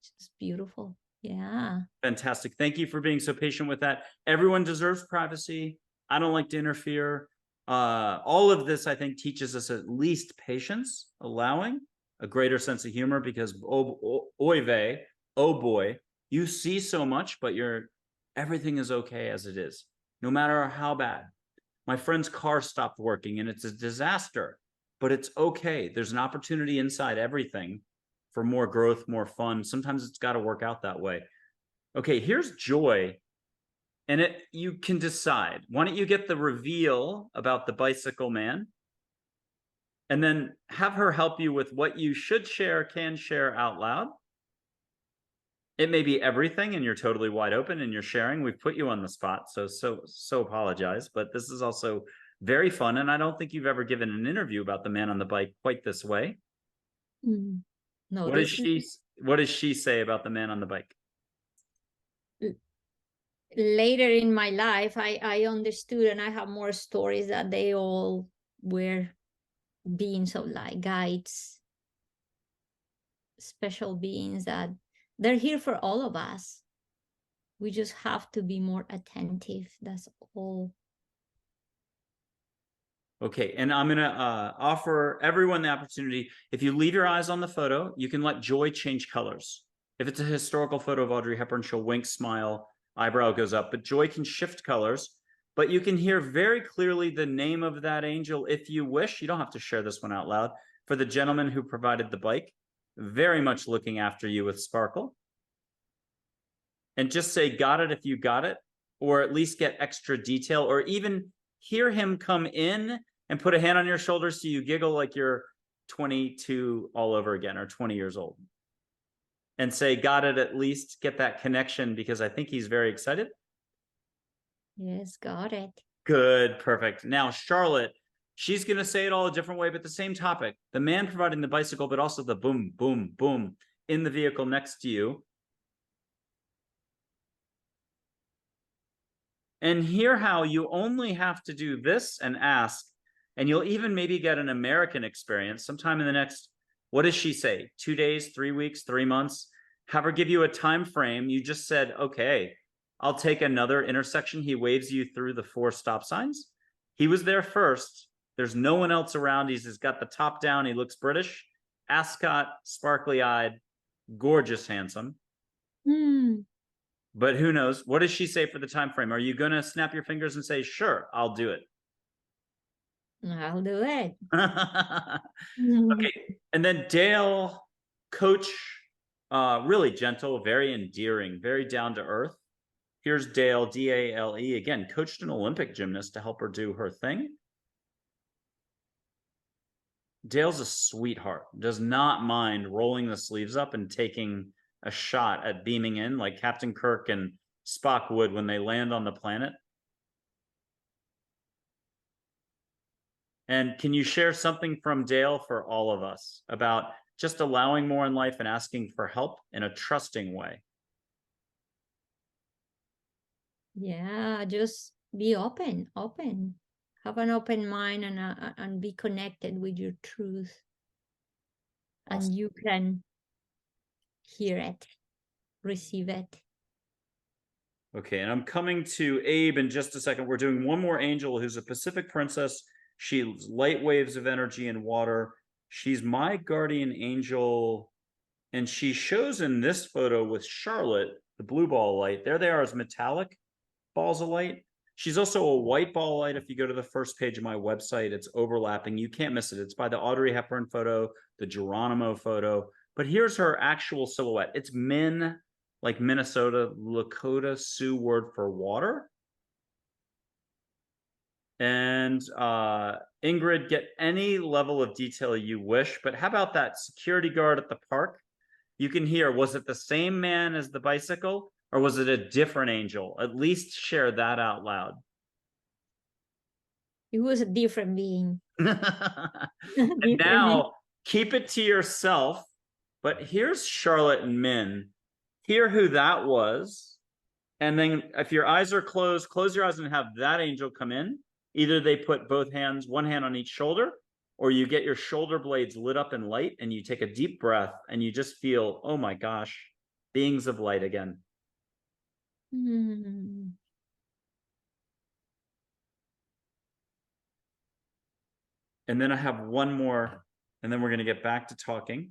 It's just beautiful. Yeah. Fantastic. Thank you for being so patient with that. Everyone deserves privacy. I don't like to interfere. All of this, I think, teaches us at least patience, allowing a greater sense of humor, because oy vey, oh boy, you see so much, but everything is okay as it is, no matter how bad. My friend's car stopped working and it's a disaster, but it's okay. There's an opportunity inside everything for more growth, more fun. Sometimes it's got to work out that way. Okay, here's joy. And you can decide. Why don't you get the reveal about the bicycle man, and then have her help you with what you should share, can share out loud. It may be everything, and you're totally wide open and you're sharing. We've put you on the spot, so apologize. But this is also very fun, and I don't think you've ever given an interview about the man on the bike quite this way. No. What does she say about the man on the bike? Later in my life, I understood, and I have more stories that they all were beings of light, guides, special beings, that they're here for all of us. We just have to be more attentive. That's all. Okay, and I'm going to offer everyone the opportunity. If you leave your eyes on the photo, you can let joy change colors. If it's a historical photo of Audrey Hepburn, she'll wink, smile, eyebrow goes up. But Joy can shift colors. But you can hear very clearly the name of that angel if you wish. You don't have to share this one out loud. For the gentleman who provided the bike, very much looking after you with sparkle. And just say, got it if you got it, or at least get extra detail, or even hear him come in and put a hand on your shoulder so you giggle like you're 22 all over again, or 20 years old. And say, got it, at least get that connection, because I think he's very excited. Yes, got it. Good, perfect. Now, Charlotte, she's going to say it all a different way, but the same topic. The man providing the bicycle, but also the boom, boom, boom in the vehicle next to you. And hear how you only have to do this and ask, and you'll even maybe get an American experience sometime in the next, what does she say? 2 days, 3 weeks, 3 months? Have her give you a time frame. You just said, okay, I'll take another intersection. He waves you through the 4 stop signs. He was there first. There's no one else around. He's got the top down. He looks British. Ascot, sparkly-eyed, gorgeous, handsome. But who knows? What does she say for the time frame? Are you going to snap your fingers and say, sure, I'll do it? I'll do it. Okay. And then Dale, coach, really gentle, very endearing, very down to earth. Here's Dale, D-A-L-E, again, coached an Olympic gymnast to help her do her thing. Dale's a sweetheart, does not mind rolling the sleeves up and taking a shot at beaming in like Captain Kirk and Spock would when they land on the planet. And can you share something from Dale for all of us about just allowing more in life and asking for help in a trusting way? Yeah, just be open. Have an open mind and be connected with your truth. Awesome. And you can hear it, receive it. Okay, and I'm coming to Abe in just a second. We're doing one more angel who's a Pacific princess. She's light waves of energy and water. She's my guardian angel. And she shows in this photo with Charlotte, the blue ball light. There they are as metallic balls of light. She's also a white ball light. If you go to the first page of my website, it's overlapping. You can't miss it. It's by the Audrey Hepburn photo, the Geronimo photo. But here's her actual silhouette. It's Min, like Minnesota, Lakota Sioux word for water. And Ingrid, get any level of detail you wish, but how about that security guard at the park? You can hear, was it the same man as the bicycle, or was it a different angel? At least share that out loud. It was a different being. Now, keep it to yourself, but here's Charlotte and Min. Hear who that was. And then if your eyes are closed, close your eyes and have that angel come in. Either they put both hands, one hand on each shoulder, or you get your shoulder blades lit up in light and you take a deep breath and you just feel, oh my gosh, beings of light again. Mm. And then I have one more, and then we're going to get back to talking.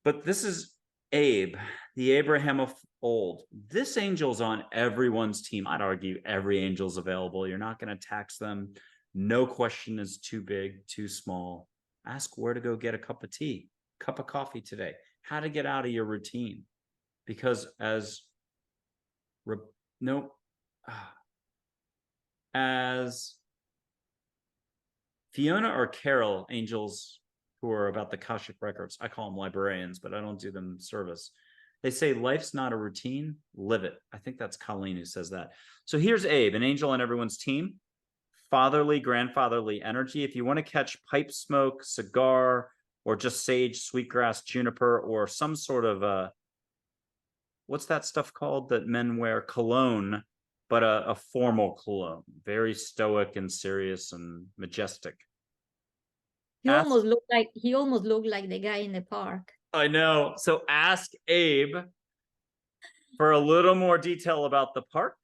But this is Abe, the Abraham of old. This angel's on everyone's team. I'd argue every angel's available. You're not going to tax them. No question is too big, too small. Ask where to go get a cup of tea, cup of coffee today, how to get out of your routine. Because as Fiona or Carol, angels who are about the Akashic records, I call them librarians, but I don't do them service. They say life's not a routine, live it. I think that's Colleen who says that. So here's Abe, an angel on everyone's team. Fatherly, grandfatherly energy. If you want to catch pipe smoke, cigar, or just sage, sweetgrass, juniper, or some sort of what's that stuff called that men wear? Cologne, but a formal cologne, very stoic and serious and majestic. He almost looked like the guy in the park. I know. So ask Abe for a little more detail about the park.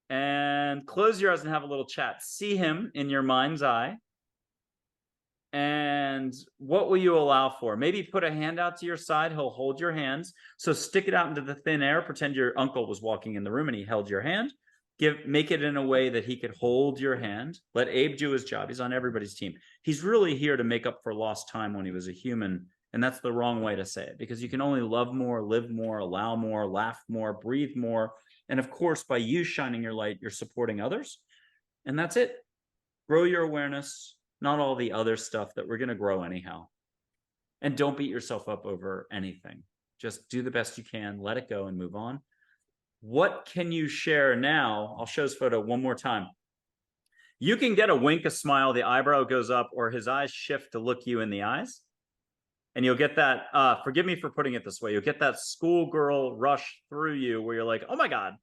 And close your eyes and have a little chat. See him in your mind's eye. And And what will you allow for? Maybe put a hand out to your side. He'll hold your hands. So stick it out into the thin air. Pretend your uncle was walking in the room and he held your hand. Make it in a way that he could hold your hand. Let Abe do his job. He's on everybody's team. He's really here to make up for lost time when he was a human. And that's the wrong way to say it, because you can only love more, live more, allow more, laugh more, breathe more. And of course, by you shining your light, you're supporting others. And that's it. Grow your awareness, not all the other stuff that we're going to grow anyhow. And don't beat yourself up over anything. Just do the best you can, let it go and move on. What can you share now? I'll show this photo one more time. You can get a wink, a smile, the eyebrow goes up, or his eyes shift to look you in the eyes. And you'll get that, forgive me for putting it this way, you'll get that schoolgirl rush through you where you're like, oh my God,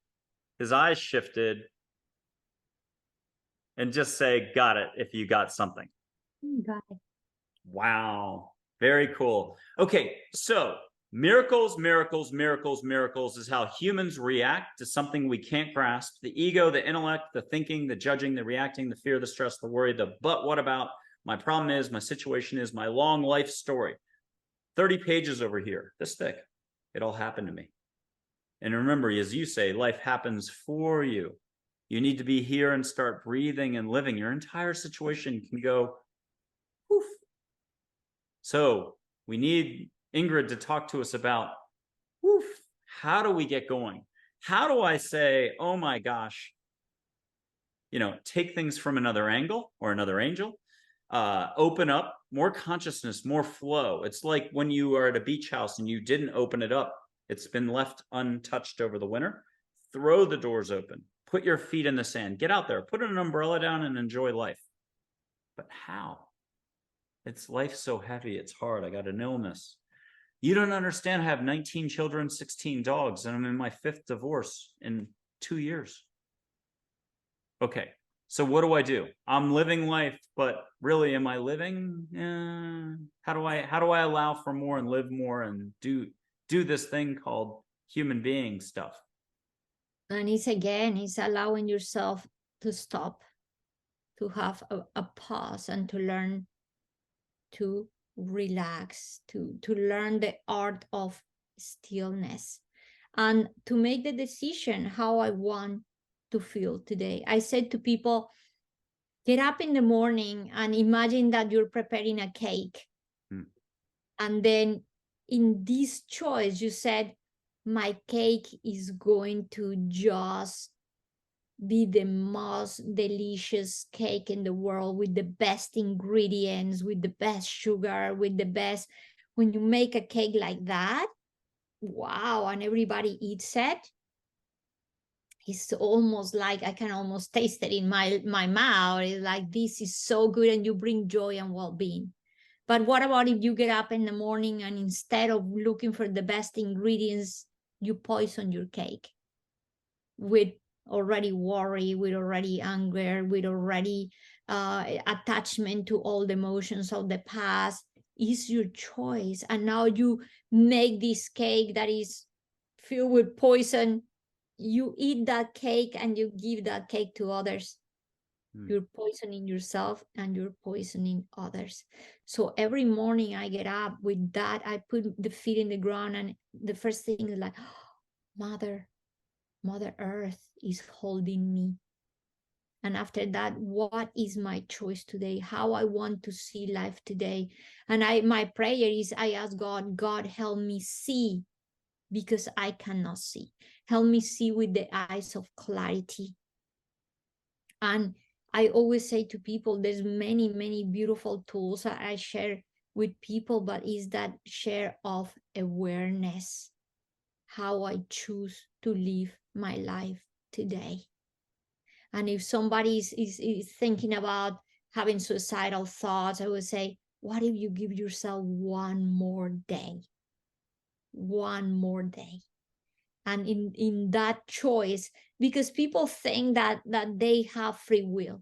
his eyes shifted. And just say, got it, if you got something. Got it. Wow, very cool. Okay, so miracles, miracles, miracles, miracles is how humans react to something we can't grasp. The ego, the intellect, the thinking, the judging, the reacting, the fear, the stress, the worry, the but what about, my problem is, my situation is, my long life story. 30 pages over here, this thick. It all happened to me. And remember, as you say, life happens for you. You need to be here and start breathing and living. Your entire situation can go poof. So we need Ingrid to talk to us about, woof, how do we get going? How do I say, oh my gosh, take things from another angle or another angel, open up more consciousness, more flow. It's like when you are at a beach house and you didn't open it up. It's been left untouched over the winter. Throw the doors open. Put your feet in the sand. Get out there. Put an umbrella down and enjoy life. But how? Life's so heavy. It's hard. I got an illness. You don't understand. I have 19 children, 16 dogs, and I'm in my 5th divorce in 2 years. Okay, so what do? I'm living life, but really, am I living? How do I allow for more and live more and do this thing called human being stuff? And it's allowing yourself to stop, to have a pause, and to learn to relax, to learn the art of stillness, and to make the decision how I want to feel today. I said to people, get up in the morning and imagine that you're preparing a cake. And then in this choice, you said, my cake is going to just be the most delicious cake in the world, with the best ingredients, with the best sugar, with the best. When you make a cake like that, wow, and everybody eats it, it's almost like I can almost taste it in my mouth. It's like, this is so good, and you bring joy and well-being. But what about if you get up in the morning and instead of looking for the best ingredients, you poison your cake with already worry, with already anger, with already attachment to all the emotions of the past? Is your choice. And now you make this cake that is filled with poison. You eat that cake and you give that cake to others. You're poisoning yourself and you're poisoning others. So every morning I get up with that, I put the feet in the ground, and the first thing is like, oh, Mother Earth is holding me. And after that, what is my choice today? How I want to see life today? And my prayer is, I ask God, help me see, because I cannot see. Help me see with the eyes of clarity. And I always say to people, there's many, many beautiful tools that I share with people, but is that share of awareness, how I choose to live my life today. And if somebody is thinking about having suicidal thoughts, I would say, what if you give yourself one more day? One more day. And in that choice, because people think that they have free will.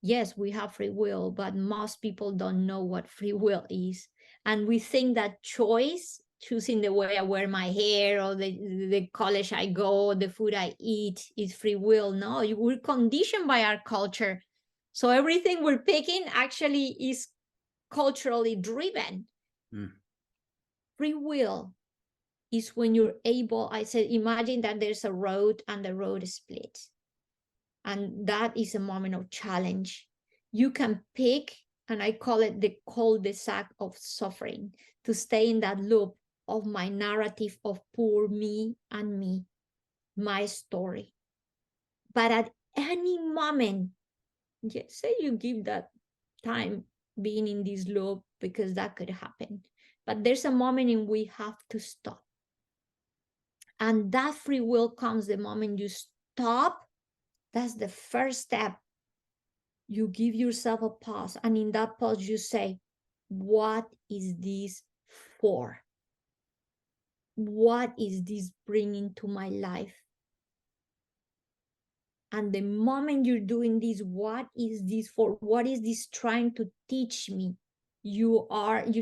Yes, we have free will, but most people don't know what free will is. And we think that choice, choosing the way I wear my hair, or the college I go, the food I eat, is free will. No, we're conditioned by our culture. So everything we're picking actually is culturally driven. Mm. Free will is when you're able, I said, imagine that there's a road and the road splits. And that is a moment of challenge. You can pick, and I call it the cul-de-sac of suffering, to stay in that loop of my narrative of poor me and me, my story. But at any moment, say you give that time being in this loop, because that could happen. But there's a moment in we have to stop. And that free will comes the moment you stop. That's the first step. You give yourself a pause. And in that pause, you say, what is this for? What is this bringing to my life? And the moment you're doing this, what is this for? What is this trying to teach me? You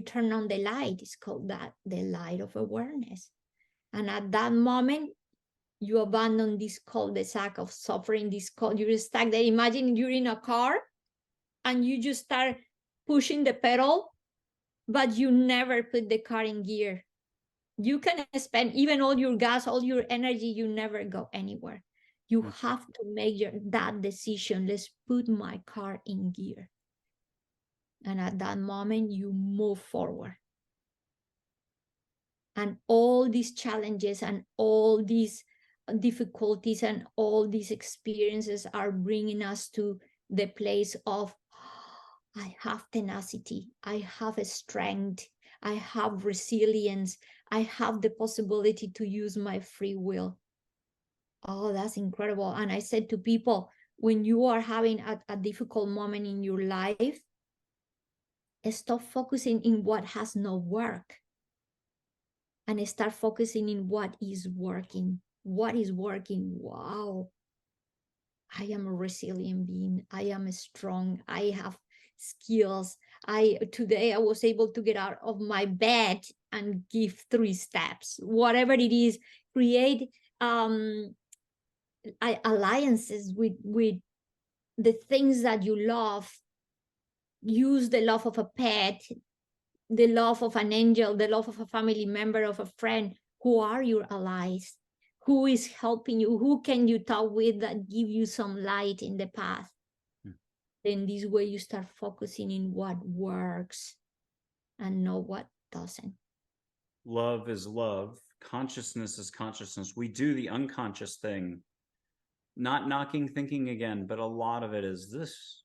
turn on the light. It's called that, the light of awareness. And at that moment, you abandon this cul-de-sac of suffering, you're stuck there. Imagine you're in a car and you just start pushing the pedal, but you never put the car in gear. You can spend even all your gas, all your energy, you never go anywhere. You have to make that decision. Let's put my car in gear. And at that moment, you move forward. And all these challenges and all these difficulties and all these experiences are bringing us to the place of, I have tenacity, I have a strength, I have resilience, I have the possibility to use my free will. Oh, that's incredible. And I said to people, when you are having a difficult moment in your life, stop focusing in what has not worked and start focusing in what is working. What is working? Wow, I am a resilient being. I am strong. I have skills. Today I was able to get out of my bed and give 3 steps. Whatever it is, create alliances with the things that you love. Use the love of a pet, the love of an angel, the love of a family member, of a friend. Who are your allies? Who is helping you? Who can you talk with that give you some light in the path? Then this way you start focusing in what works and not what doesn't. Love is love. Consciousness is consciousness. We do the unconscious thing, not knocking thinking again, but a lot of it is this.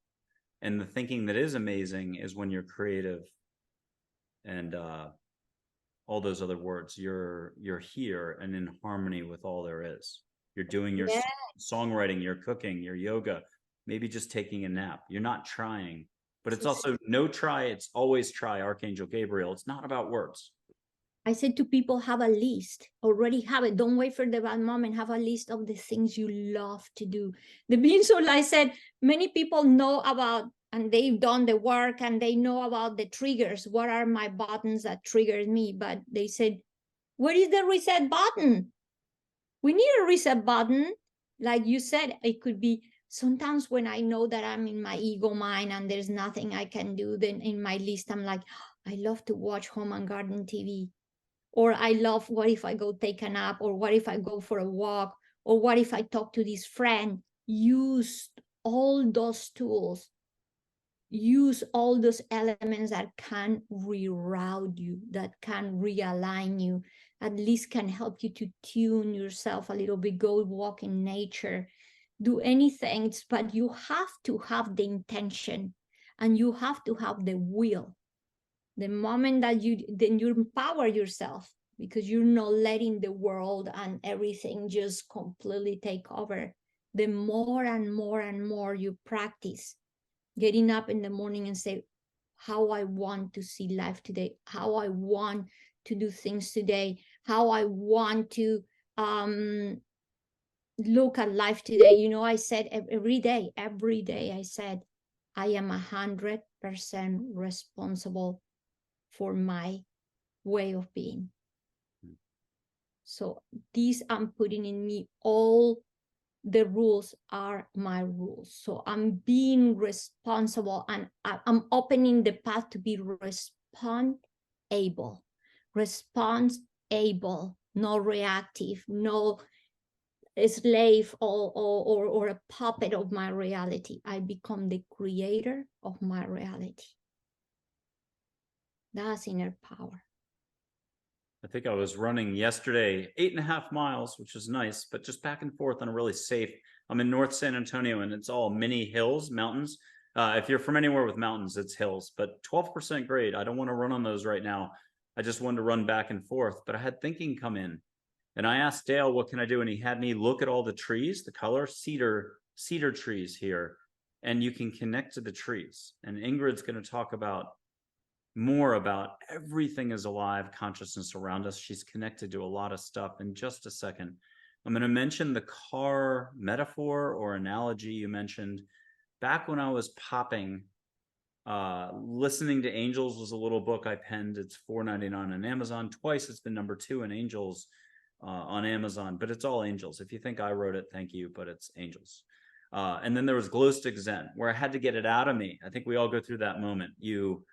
And the thinking that is amazing is when you're creative and all those other words. You're here and in harmony with all there is. You're doing your songwriting, your cooking, your yoga, maybe just taking a nap. You're not trying, but it's also no try. It's always try, Archangel Gabriel. It's not about words. I said to people, have a list. Already have it. Don't wait for the bad moment. Have a list of the things you love to do. The being soul, I said, many people know about, and they've done the work and they know about the triggers. What are my buttons that triggered me? But they said, where is the reset button? We need a reset button. Like you said, it could be sometimes when I know that I'm in my ego mind and there's nothing I can do, then in my list, I'm like, I love to watch home and garden TV. Or I love, what if I go take a nap? Or what if I go for a walk? Or what if I talk to this friend? Use all those tools. Use all those elements that can reroute you, that can realign you, at least can help you to tune yourself a little bit, go walk in nature, do anything, but you have to have the intention and you have to have the will. The moment that you empower yourself, because you're not letting the world and everything just completely take over. The more and more and more you practice getting up in the morning and say, how I want to see life today, how I want to do things today, how I want to look at life today. You know, I said every day I said, I am 100% responsible for my way of being. So these I'm putting in me all the rules are my rules. So I'm being responsible, and I'm opening the path to be response-able, no reactive, no a slave or a puppet of my reality. I become the creator of my reality. That's inner power. I think I was running yesterday 8.5 miles, which is nice, but just back and forth on a really safe. I'm in North San Antonio, and it's all mini hills, mountains. If you're from anywhere with mountains, it's hills, but 12% grade. I don't want to run on those right now. I just wanted to run back and forth, but I had thinking come in, and I asked Dale, what can I do? And he had me look at all the trees, the color, cedar trees here, and you can connect to the trees. And Ingrid's going to talk about more about everything is alive, consciousness around us. She's connected to a lot of stuff. In just a second, I'm going to mention the car metaphor or analogy you mentioned. Back when I was popping, Listening to Angels was a little book I penned. It's $4.99 on Amazon. Twice it's been #2 in Angels on Amazon, but it's all angels. If you think I wrote it, thank you, but it's angels. And then there was Glow Stick Zen, where I had to get it out of me. I think we all go through that moment. You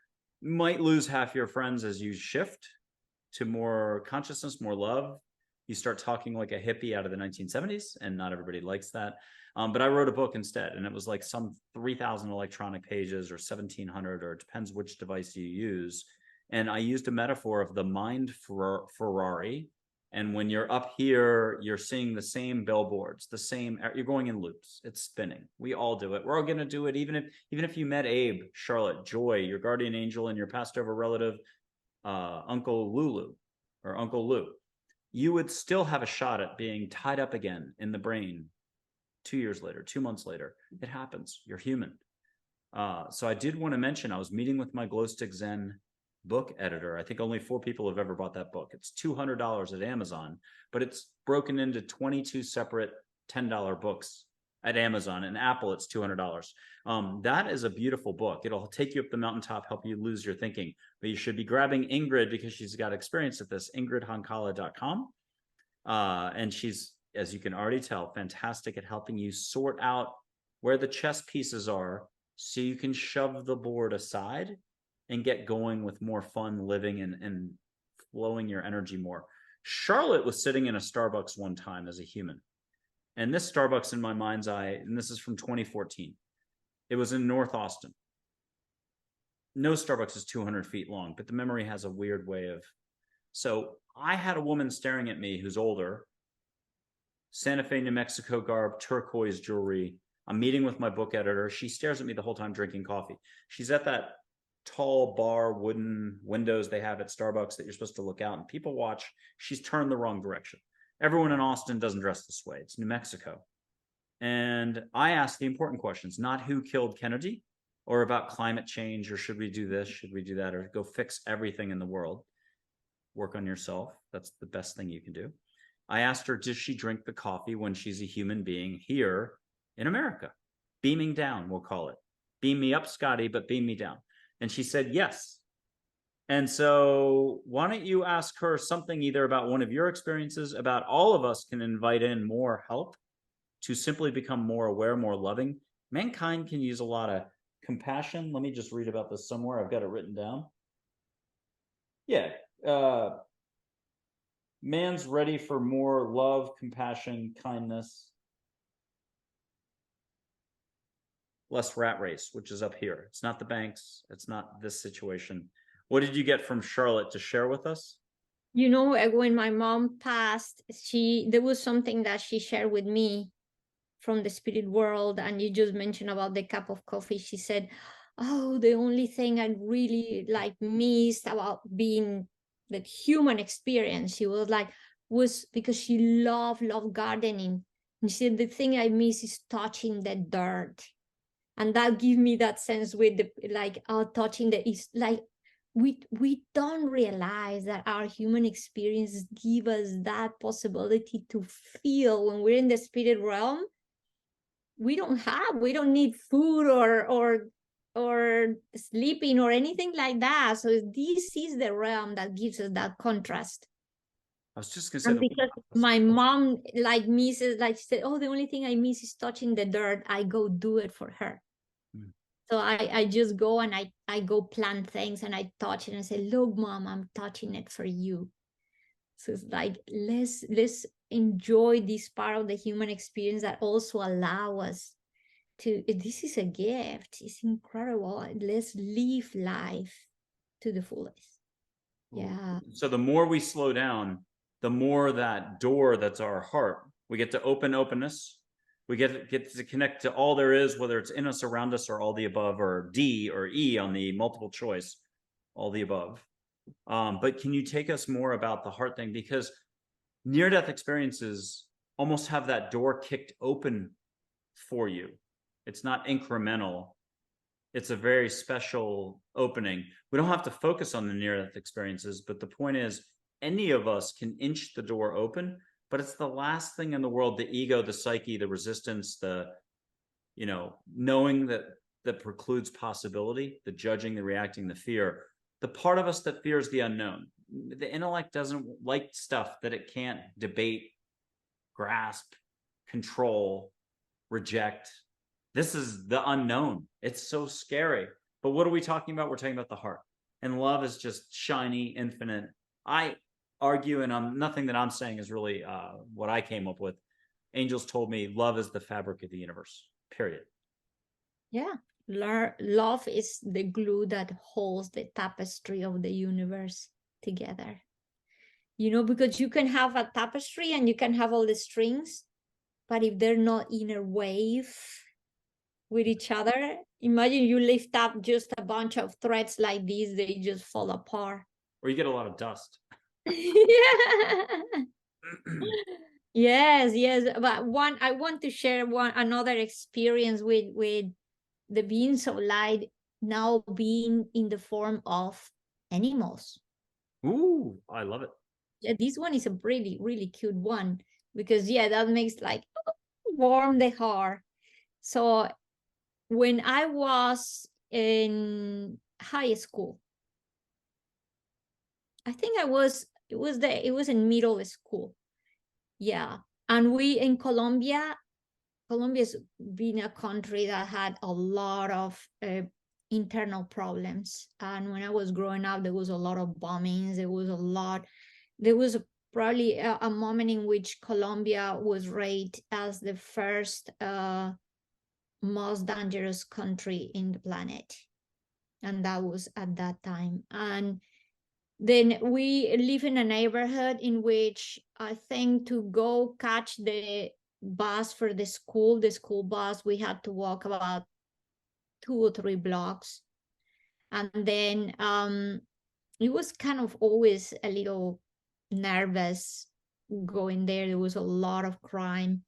might lose half your friends as you shift to more consciousness, more love. You start talking like a hippie out of the 1970s, and not everybody likes that. But I wrote a book instead, and it was like some 3,000 electronic pages or 1,700, or it depends which device you use. And I used a metaphor of the mind Ferrari. And when you're up here, you're seeing the same billboards, the same, you're going in loops. It's spinning. We all do it. We're all going to do it. Even if you met Abe, Charlotte, Joy, your guardian angel, and your passed over relative, Uncle Lulu or Uncle Lou, you would still have a shot at being tied up again in the brain 2 years later, 2 months later. It happens. You're human. So I did want to mention, I was meeting with my Glow Stick Zen book editor. I think only 4 people have ever bought that book. It's $200 at Amazon, but it's broken into 22 separate $10 books at Amazon. And Apple, it's $200. That is a beautiful book. It'll take you up the mountaintop, help you lose your thinking. But you should be grabbing Ingrid, because she's got experience at this, ingridhonkala.com. And she's, as you can already tell, fantastic at helping you sort out where the chess pieces are, so you can shove the board aside and get going with more fun living and flowing your energy more. Charlotte was sitting in a Starbucks one time as a human. And this Starbucks, in my mind's eye, and this is from 2014, it was in North Austin. No Starbucks is 200 feet long, but the memory has a weird way of. So I had a woman staring at me who's older, Santa Fe, New Mexico garb, turquoise jewelry. I'm meeting with my book editor. She stares at me the whole time drinking coffee. She's at that tall bar, wooden windows they have at Starbucks that you're supposed to look out and people watch. She's turned the wrong direction. Everyone in Austin doesn't dress this way. It's New Mexico. And I ask the important questions, not who killed Kennedy or about climate change or should we do this, should we do that, or go fix everything in the world. Work on yourself. That's the best thing you can do. I asked her, does she drink the coffee when she's a human being here in America? Beaming down, we'll call it. Beam me up, Scotty, but beam me down. And she said, yes. And so why don't you ask her something either about one of your experiences, about all of us can invite in more help to simply become more aware, more loving. Mankind can use a lot of compassion. Let me just read about this somewhere. I've got it written down. Yeah. Man's ready for more love, compassion, kindness. Less rat race, which is up here. It's not the banks. It's not this situation. What did you get from Charlotte to share with us? You know, when my mom passed, there was something that she shared with me from the spirit world, and you just mentioned about the cup of coffee. She said, oh, the only thing I really missed about being the human experience, she was because she loved gardening. And she said, the thing I miss is touching the dirt. And that gave me that sense with the touching the, is like, we don't realize that our human experiences give us that possibility to feel. When we're in the spirit realm, we don't need food or sleeping or anything like that. So this is the realm that gives us that contrast. I was just gonna say And the because my mom like misses, like she said, oh, the only thing I miss is touching the dirt. I go do it for her. Mm. So I just go and I go plant things and I touch it and say, look, mom, I'm touching it for you. So it's like, let's enjoy this part of the human experience that also allow us to, this is a gift. It's incredible. Let's live life to the fullest. Yeah. So the more we slow down, the more that door that's our heart, we get to openness. We get to connect to all there is, whether it's in us, around us, or all the above, or D or E on the multiple choice, all the above. But can you take us more about the heart thing? Because near-death experiences almost have that door kicked open for you. It's not incremental. It's a very special opening. We don't have to focus on the near-death experiences, but the point is, any of us can inch the door open, but it's the last thing in the world, the ego, the psyche, the resistance, the, knowing that precludes possibility, the judging, the reacting, the fear, the part of us that fears the unknown. The intellect doesn't like stuff that it can't debate, grasp, control, reject. This is the unknown. It's so scary. But what are we talking about? We're talking about the heart. And love is just shiny, infinite. I argue, and nothing that I'm saying is really what I came up with. Angels told me love is the fabric of the universe, period. Yeah. Love is the glue that holds the tapestry of the universe together. Because you can have a tapestry and you can have all the strings, but if they're not in a wave with each other, imagine you lift up just a bunch of threads like these, they just fall apart. Or you get a lot of dust. Yeah. Yes. But I want to share another experience with the beings of light now being in the form of animals. Ooh, I love it. Yeah, this one is a really, really cute one because that makes like warm the heart. So when I was in high school, I think it was in middle school. Yeah. And we in Colombia's been a country that had a lot of internal problems. And when I was growing up, there was a lot of bombings. There was probably a moment in which Colombia was rated as the first most dangerous country in the planet. And that was at that time. And then we live in a neighborhood in which I think to go catch the bus for the school bus, we had to walk about 2 or 3 blocks. And then it was kind of always a little nervous going there. There was a lot of crime.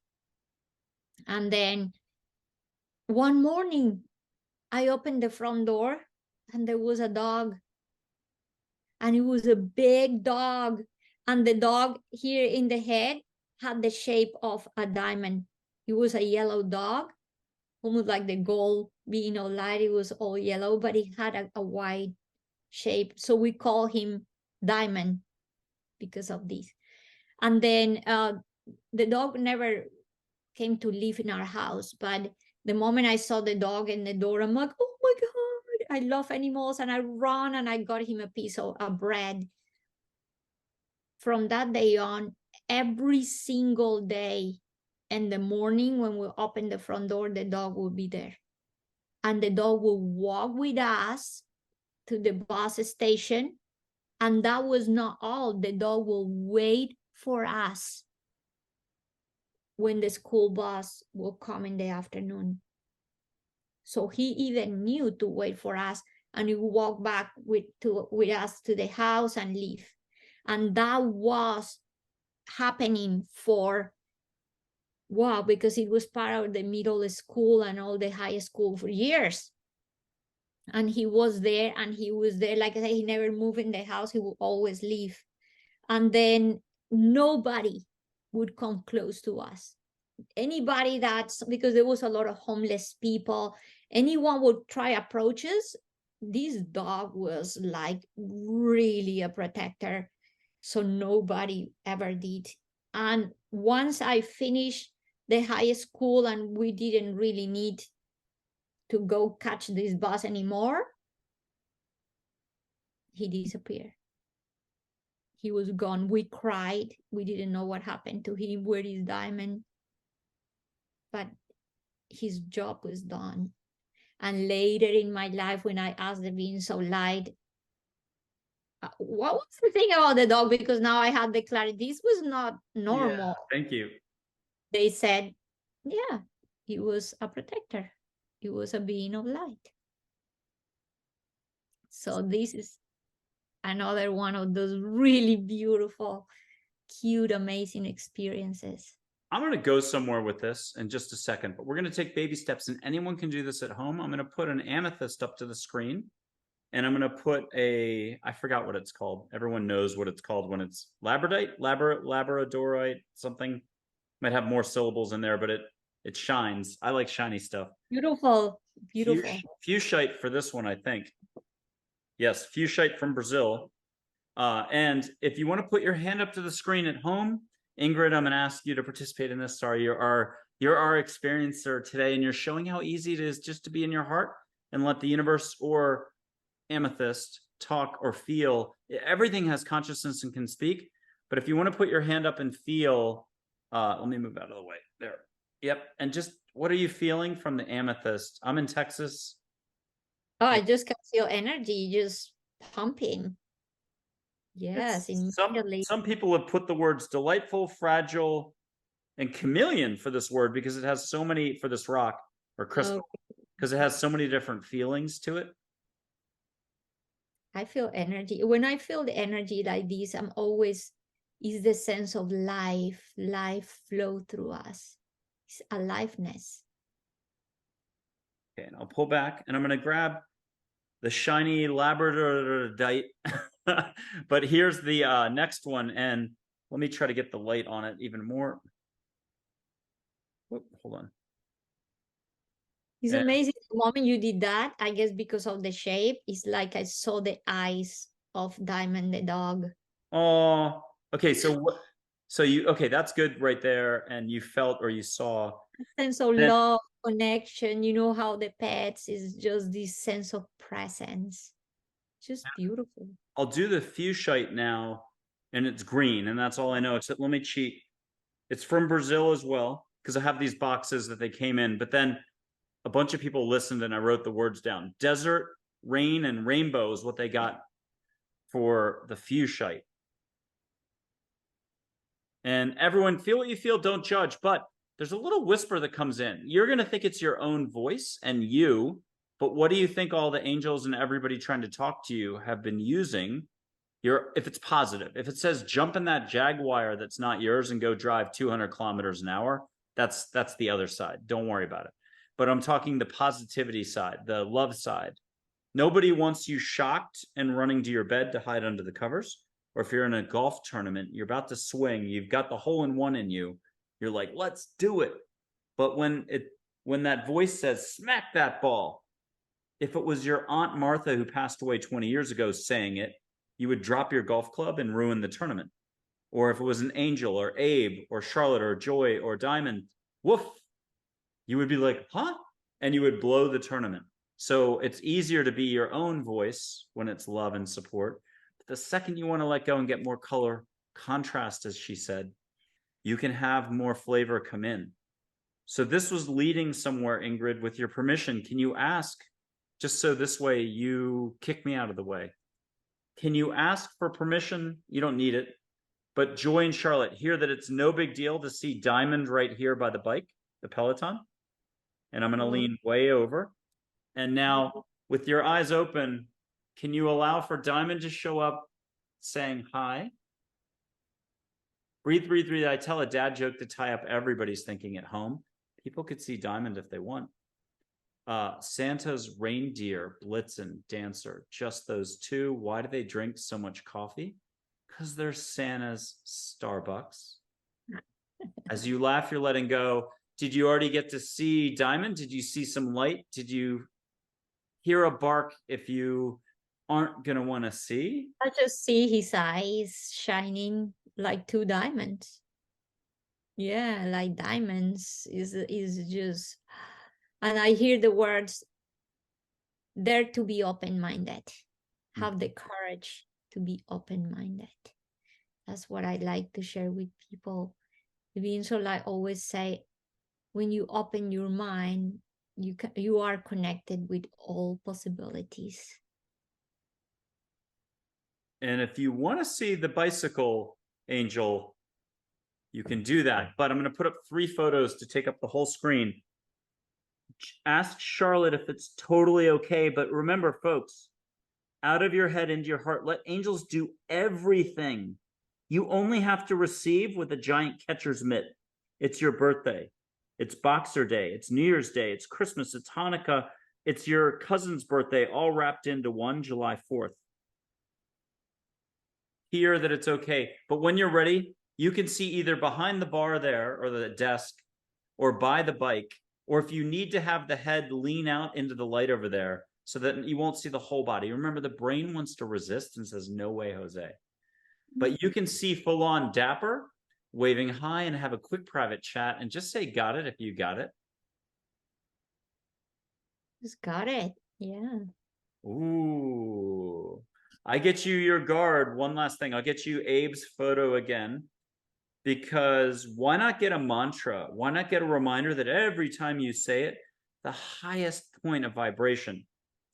And then one morning, I opened the front door and there was a dog. And it was a big dog. And the dog here in the head had the shape of a diamond. It was a yellow dog, almost like the gold being all light. It was all yellow, but it had a white shape. So we call him Diamond because of this. And then the dog never came to live in our house. But the moment I saw the dog in the door, I'm like, oh my God, I love animals. And I ran and I got him a piece of bread. From that day on, every single day in the morning when we open the front door, the dog will be there. And the dog will walk with us to the bus station. And that was not all. The dog will wait for us when the school bus will come in the afternoon. So he even knew to wait for us, and he would walk back with us to the house and leave. And that was happening for because it was part of the middle school and all the high school for years. And he was there like I said, he never moved in the house. He would always leave. And then nobody would come close to us. Anybody because there was a lot of homeless people, anyone would try approach us, this dog was like really a protector. So nobody ever did. And once I finished the high school and we didn't really need to go catch this bus anymore, he disappeared. He was gone. We cried. We didn't know what happened to him. Where is Diamond? But his job was done. And later in my life, when I asked the being so light, what was the thing about the dog? Because now I had the clarity. This was not normal. Yeah, thank you. They said, yeah, he was a protector. He was a being of light. So this is another one of those really beautiful, cute, amazing experiences. I'm going to go somewhere with this in just a second, but we're going to take baby steps, and anyone can do this at home. I'm going to put an amethyst up to the screen, and I'm going to put I forgot what it's called. Everyone knows what it's called when it's labradorite, labradorite, something. Might have more syllables in there, but it shines. I like shiny stuff. Beautiful, beautiful. Fuchsite for this one, I think. Yes, fuchsite from Brazil. And if you want to put your hand up to the screen at home, Ingrid, I'm going to ask you to participate in this. Sorry, you're our experiencer today, and you're showing how easy it is just to be in your heart and let the universe or amethyst talk or feel. Everything has consciousness and can speak. But if you want to put your hand up and feel, let me move out of the way. There. Yep. And just what are you feeling from the amethyst? I'm in Texas. Oh, I just can feel energy just pumping. Yes, immediately. Some people have put the words delightful, fragile, and chameleon for this word because it has so many, for this rock or crystal, because it has so many different feelings to it. I feel energy. When I feel the energy like this, I'm always, is the sense of life flow through us. It's aliveness. Okay, and I'll pull back, and I'm going to grab the shiny labradorite. But here's the next one, and let me try to get the light on it even more. Whoop, hold on. It's amazing. The moment you did that, I guess because of the shape, it's like I saw the eyes of Diamond the dog. Oh, okay. So you, okay, that's good right there. And you felt or you saw a sense of love, connection. You know how the pets is just this sense of presence. Just beautiful. I'll do the fuchsite now, and it's green, and that's all I know. Except let me cheat. It's from Brazil as well, because I have these boxes that they came in, but then a bunch of people listened and I wrote the words down. Desert, rain, and rainbow is what they got for the fuchsite. And everyone, feel what you feel, don't judge, but there's a little whisper that comes in. You're going to think it's your own voice and you, but what do you think all the angels and everybody trying to talk to you have been using? If it's positive, if it says jump in that Jaguar that's not yours and go drive 200 kilometers an hour, that's the other side. Don't worry about it. But I'm talking the positivity side, the love side. Nobody wants you shocked and running to your bed to hide under the covers. Or if you're in a golf tournament, you're about to swing, you've got the hole-in-one in you, you're like, let's do it. But when that voice says, smack that ball, if it was your Aunt Martha who passed away 20 years ago saying it, you would drop your golf club and ruin the tournament. Or if it was an Angel or Abe or Charlotte or Joy or Diamond, woof, you would be like, huh? And you would blow the tournament. So it's easier to be your own voice when it's love and support. But the second you want to let go and get more color, contrast, as she said, you can have more flavor come in. So this was leading somewhere, Ingrid. With your permission, can you ask, just so this way you kick me out of the way, can you ask for permission? You don't need it. But Joy and Charlotte, hear that it's no big deal to see Diamond right here by the bike, the Peloton. And I'm going to lean way over. And now, with your eyes open, can you allow for Diamond to show up saying hi? Breathe, breathe, breathe. I tell a dad joke to tie up everybody's thinking at home. People could see Diamond if they want. Santa's reindeer, Blitzen, Dancer, just those two. Why do they drink so much coffee? Because they're Santa's Starbucks. As you laugh, you're letting go. Did you already get to see Diamond? Did you see some light? Did you hear a bark if you aren't going to want to see. I just see his eyes shining like two diamonds. Yeah, like diamonds is just, and I hear the words, dare to be open-minded. Have the courage to be open-minded. That's what I like to share with people. Being so, like always say, when you open your mind, you are connected with all possibilities. And if you want to see the bicycle angel, you can do that. But I'm going to put up 3 photos to take up the whole screen. Ask Charlotte if it's totally okay. But remember, folks, out of your head into your heart, let angels do everything. You only have to receive with a giant catcher's mitt. It's your birthday. It's Boxer Day. It's New Year's Day. It's Christmas. It's Hanukkah. It's your cousin's birthday, all wrapped into one, July 4th. Hear that it's okay. But when you're ready, you can see either behind the bar there or the desk or by the bike, or if you need to have the head lean out into the light over there so that you won't see the whole body. Remember, the brain wants to resist and says, no way, Jose. But you can see full on Dapper waving hi and have a quick private chat and just say, got it, if you got it. Just got it. Yeah. Ooh. I get you your guard. One last thing. I'll get you Abe's photo again, because why not get a mantra? Why not get a reminder that every time you say it, the highest point of vibration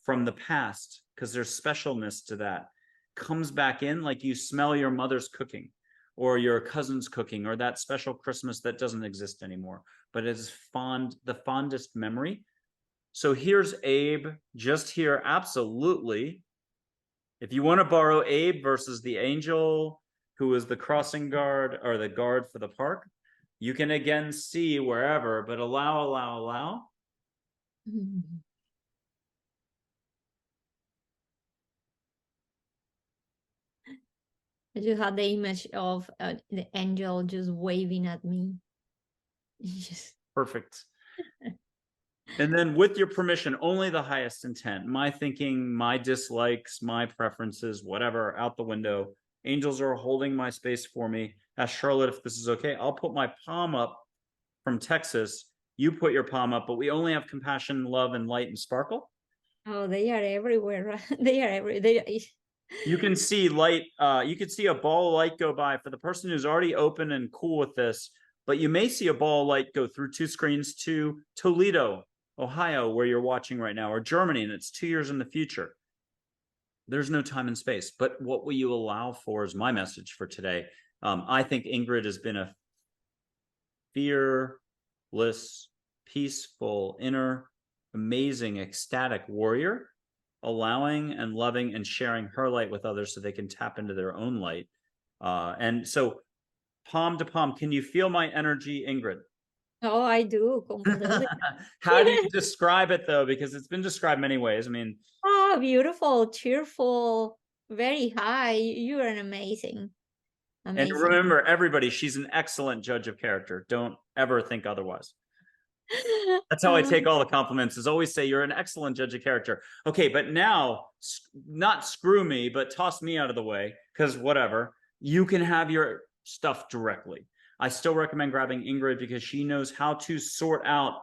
from the past, because there's specialness to that, comes back in, like you smell your mother's cooking or your cousin's cooking or that special Christmas that doesn't exist anymore, but is the fondest memory. So here's Abe just here. Absolutely. If you want to borrow Abe versus the angel who is the crossing guard or the guard for the park, you can again see wherever, but allow. I just had the image of the angel just waving at me. Just... Perfect. And then with your permission, only the highest intent. My thinking, my dislikes, my preferences, whatever, out the window. Angels are holding my space for me. Ask Charlotte if this is okay. I'll put my palm up from Texas. You put your palm up, but we only have compassion, love, and light and sparkle. Oh, they are everywhere. Right? They are everywhere. You can see light. You can see a ball of light go by for the person who's already open and cool with this. But you may see a ball of light go through 2 screens to Toledo, Ohio, where you're watching right now, or Germany, and it's 2 years in the future. There's no time and space. But what will you allow for is my message for today. I think Ingrid has been a fearless, peaceful, inner, amazing, ecstatic warrior, allowing and loving and sharing her light with others so they can tap into their own light. And so palm to palm, can you feel my energy, Ingrid? Oh, I do completely. How do you describe it though? Because it's been described many ways. I mean, oh, beautiful, cheerful, very high. You are an amazing. And remember, everybody, she's an excellent judge of character. Don't ever think otherwise. That's how I take all the compliments, is always say you're an excellent judge of character. Okay, but now, not screw me, but toss me out of the way, because whatever, you can have your stuff directly. I still recommend grabbing Ingrid because she knows how to sort out,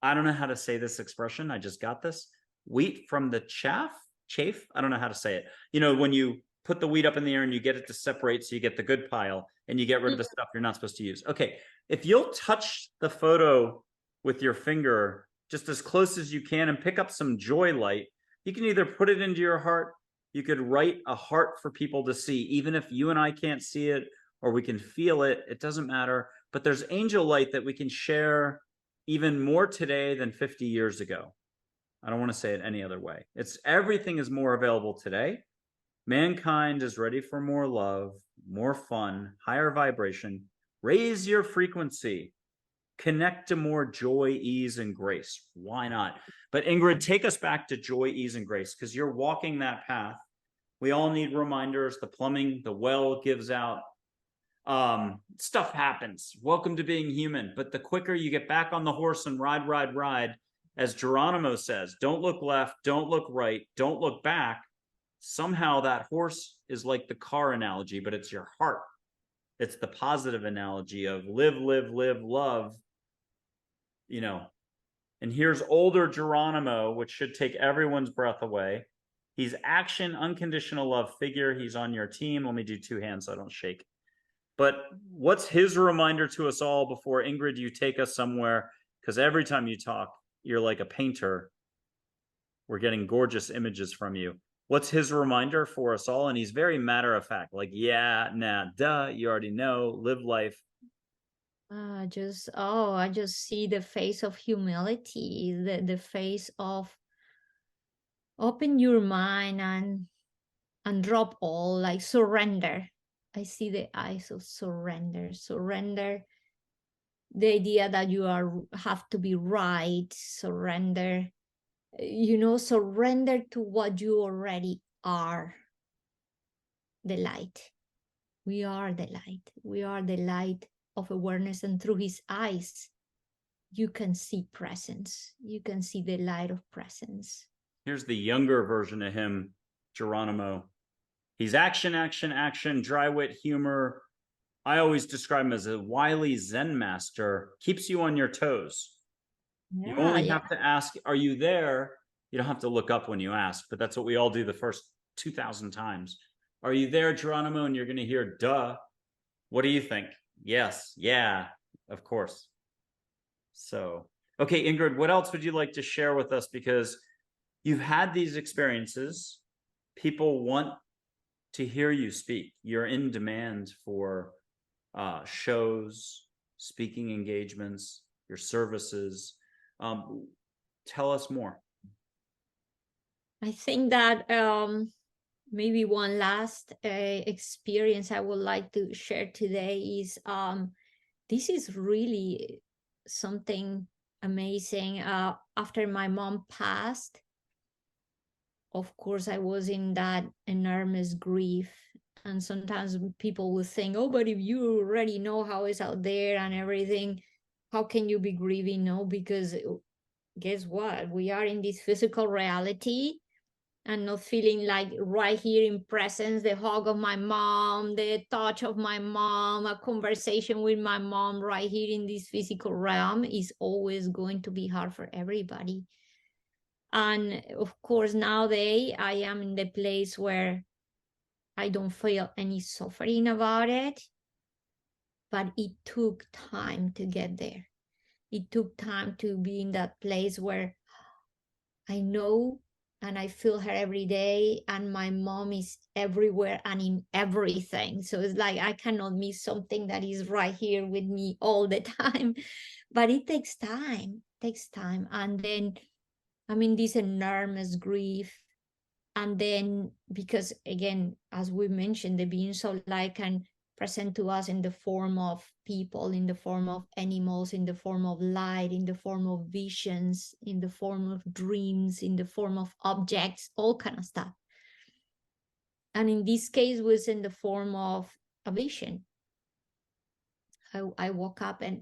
I don't know how to say this expression, I just got this, wheat from the chaff? I don't know how to say it. You know, when you put the wheat up in the air and you get it to separate so you get the good pile and you get rid of the stuff you're not supposed to use. Okay, if you'll touch the photo with your finger just as close as you can and pick up some joy light, you can either put it into your heart, you could write a heart for people to see, even if you and I can't see it or we can feel it, it doesn't matter. But there's angel light that we can share even more today than 50 years ago. I don't want to say it any other way. It's everything is more available today. Mankind is ready for more love, more fun, higher vibration. Raise your frequency. Connect to more joy, ease, and grace. Why not? But Ingrid, take us back to joy, ease, and grace, because you're walking that path. We all need reminders. The plumbing, the well gives out. Stuff happens. Welcome to being human. But the quicker you get back on the horse and ride, as Geronimo says, don't look left, don't look right, don't look back. somehow that horse is like the car analogy, but it's your heart. It's the positive analogy of live, live, live, love, you know. And here's older Geronimo, which should take everyone's breath away. He's action, unconditional love figure. He's on your team. Let me do two hands so I don't shake. But what's his reminder to us all before, Ingrid, you take us somewhere? Because every time you talk, you're like a painter. We're getting gorgeous images from you. What's his reminder for us all? And he's very matter of fact, like, yeah, nah, duh, you already know, live life. I just see the face of humility, the face of open your mind and drop all, like surrender. I see the eyes of surrender. Surrender the idea that you have to be right. Surrender, surrender to what you already are. The light. We are the light. We are the light of awareness, and through his eyes, you can see presence. You can see the light of presence. Here's the younger version of him, Geronimo. He's action, action, action, dry wit, humor. I always describe him as a wily Zen master, keeps you on your toes. You only have to ask, are you there? You don't have to look up when you ask, but that's what we all do the first 2,000 times. Are you there, Geronimo? And you're going to hear, duh. What do you think? Yes. Yeah, of course. So, okay, Ingrid, what else would you like to share with us? Because you've had these experiences. People want to hear you speak. You're in demand for shows, speaking engagements, your services. Tell us more. I think that maybe one last experience I would like to share today is this is really something amazing. After my mom passed, of course, I was in that enormous grief. And sometimes people will think, oh, but if you already know how it's out there and everything, how can you be grieving? No, because guess what? We are in this physical reality and not feeling like right here in presence, the hug of my mom, the touch of my mom, a conversation with my mom right here in this physical realm is always going to be hard for everybody. And of course, nowadays I am in the place where I don't feel any suffering about it, but it took time to get there. It took time to be in that place where I know and I feel her every day, and my mom is everywhere and in everything. So it's like I cannot miss something that is right here with me all the time. But it takes time. And then I'm in this enormous grief. And then, because again, as we mentioned, the beings of light can present to us in the form of people, in the form of animals, in the form of light, in the form of visions, in the form of dreams, in the form of objects, all kind of stuff. And in this case was in the form of a vision. I woke up at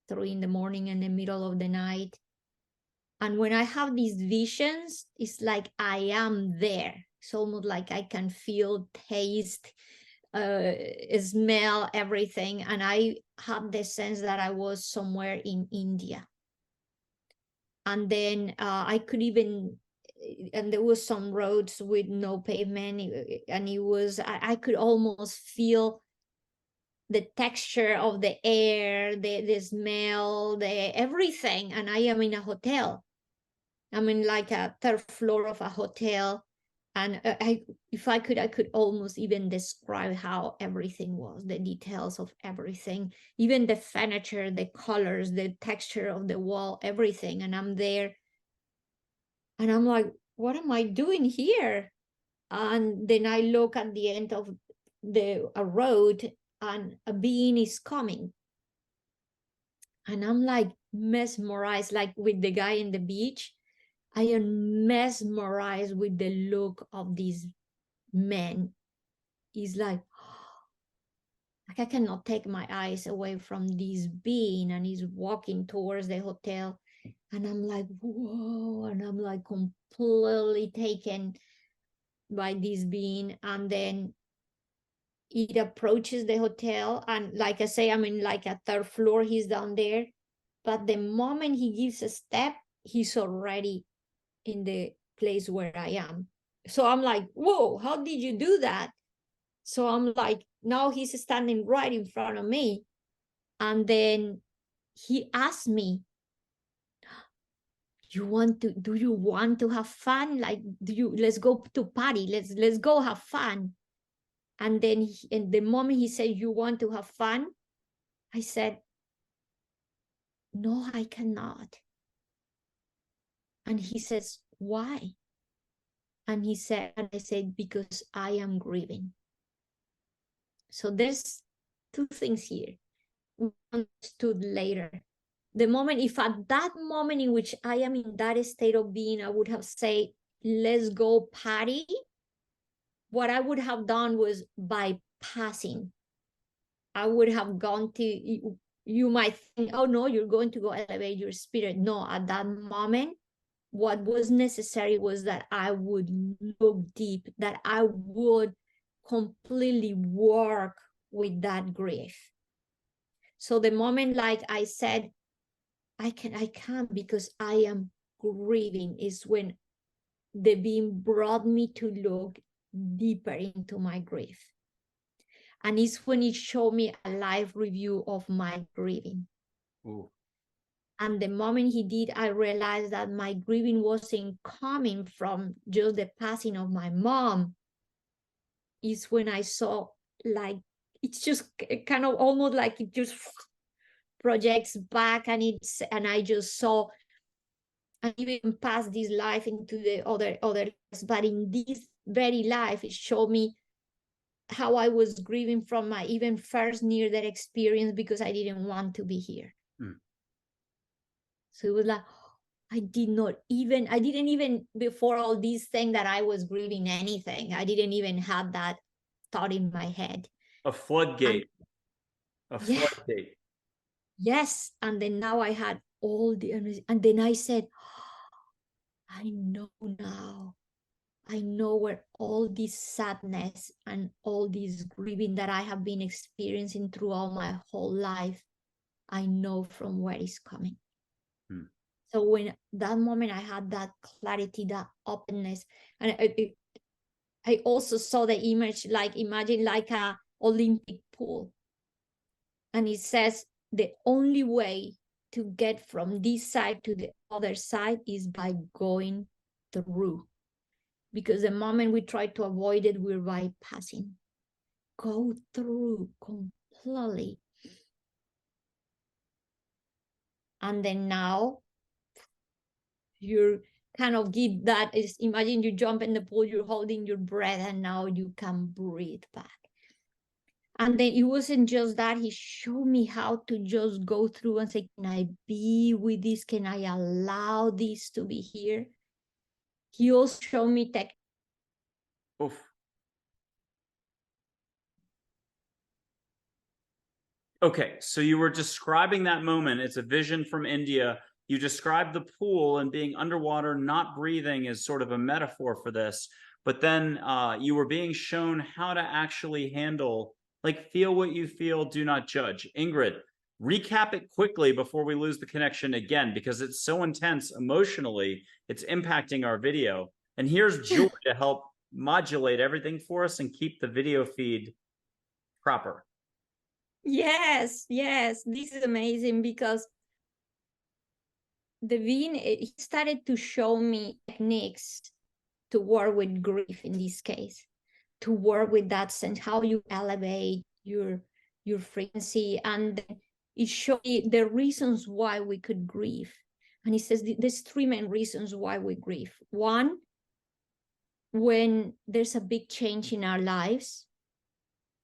3 in the morning in the middle of the night. And when I have these visions, it's like I am there. It's almost like I can feel, taste, smell everything. And I had the sense that I was somewhere in India. And then I could even, and there was some roads with no pavement, and it was, I could almost feel the texture of the air, the smell, the everything. And I am in a hotel. I'm in like a third floor of a hotel. And if I could almost even describe how everything was, the details of everything, even the furniture, the colors, the texture of the wall, everything. And I'm there. And I'm like, what am I doing here? And then I look at the end of a road, and a being is coming. And I'm like mesmerized, like with the guy in the beach. I am mesmerized with the look of these men. He's like I cannot take my eyes away from this being, and he's walking towards the hotel. And I'm like, whoa, and I'm like completely taken. by this being, and then it approaches the hotel, and like I say, I'm in like a third floor, he's down there, but the moment he gives a step, he's already in the place where I am. So I'm like, whoa, how did you do that? So I'm like, now he's standing right in front of me, and then he asked me, do you want to have fun? Like, let's go to party, let's go have fun. And then in the moment he said, you want to have fun, I said, no, I cannot. And he says, why? And I said, because I am grieving. So there's two things here. We understood later. The moment, if at that moment in which I am in that state of being, I would have said, let's go party, what I would have done was bypassing. I would have gone to, you might think, oh no, you're going to go elevate your spirit. No, at that moment, what was necessary was that I would look deep, that I would completely work with that grief. So the moment, like I said, I can't because I am grieving, is when the being brought me to look deeper into my grief. And it's when it showed me a live review of my grieving. Ooh. And the moment he did, I realized that my grieving wasn't coming from just the passing of my mom. It's when I saw, like, it's just kind of almost like it just projects back, and I just saw, and even past this life into the other lives. But in this very life, it showed me how I was grieving from my even first near-death experience because I didn't want to be here. So it was like, I didn't even, before all these things that I was grieving anything, I didn't even have that thought in my head. A floodgate. Yeah. Floodgate. Yes. And then now I had all the, and then I said, I know now. I know where all this sadness and all this grieving that I have been experiencing throughout my whole life, I know from where it's coming. So when that moment I had that clarity, that openness, and I also saw the image, like imagine like a Olympic pool. And it says the only way to get from this side to the other side is by going through. Because the moment we try to avoid it, we're bypassing. Go through completely. And then now you're kind of give that is, imagine you jump in the pool, you're holding your breath, and now you can breathe back. And then it wasn't just that, he showed me how to just go through and say, can I be with this? Can I allow this to be here? He also showed me Oof. Okay, so you were describing that moment. It's a vision from India. You described the pool and being underwater, not breathing is sort of a metaphor for this. But then you were being shown how to actually handle, like, feel what you feel, do not judge. Ingrid, recap it quickly before we lose the connection again, because it's so intense emotionally, it's impacting our video. And here's Joy to help modulate everything for us and keep the video feed proper. Yes, this is amazing, because he started to show me techniques to work with grief, in this case, to work with that sense, how you elevate your frequency. And it showed me the reasons why we could grieve. And he says there's three main reasons why we grieve. One, when there's a big change in our lives.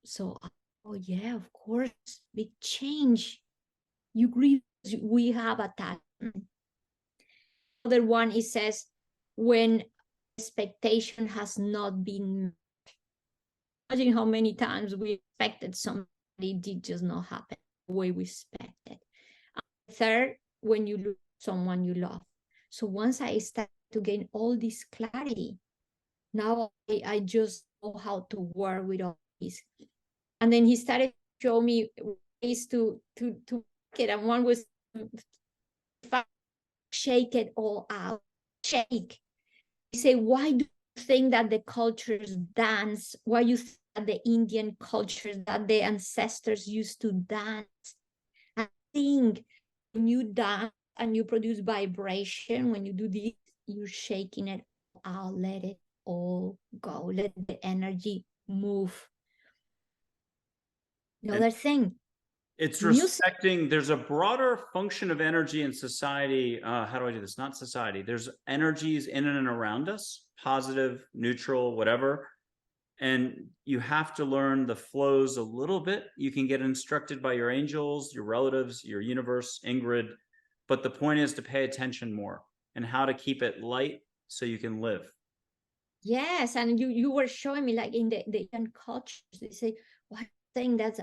So, oh yeah, of course, big change. You grieve, we have attachment. Other one, it says, when expectation has not been met. Imagine how many times we expected somebody, did just not happen the way we expected. And third, when you lose someone you love. So once I started to gain all this clarity, Now I just know how to work with all these. And then he started to show me ways to make it. And one was if I shake it all out, shake. He say, why do you think that the cultures dance? Why you think that the Indian cultures, that the ancestors used to dance? I think when you dance and you produce vibration, when you do this, you're shaking it out, let it all go, let the energy move. The other thing, It's music. respecting, there's a broader function of energy in society. How do I do this? Not society. There's energies in and around us, positive, neutral, whatever. And you have to learn the flows a little bit. You can get instructed by your angels, your relatives, your universe, Ingrid. But the point is to pay attention more and how to keep it light so you can live. Yes, and you were showing me like in the Indian cultures, they say one thing that's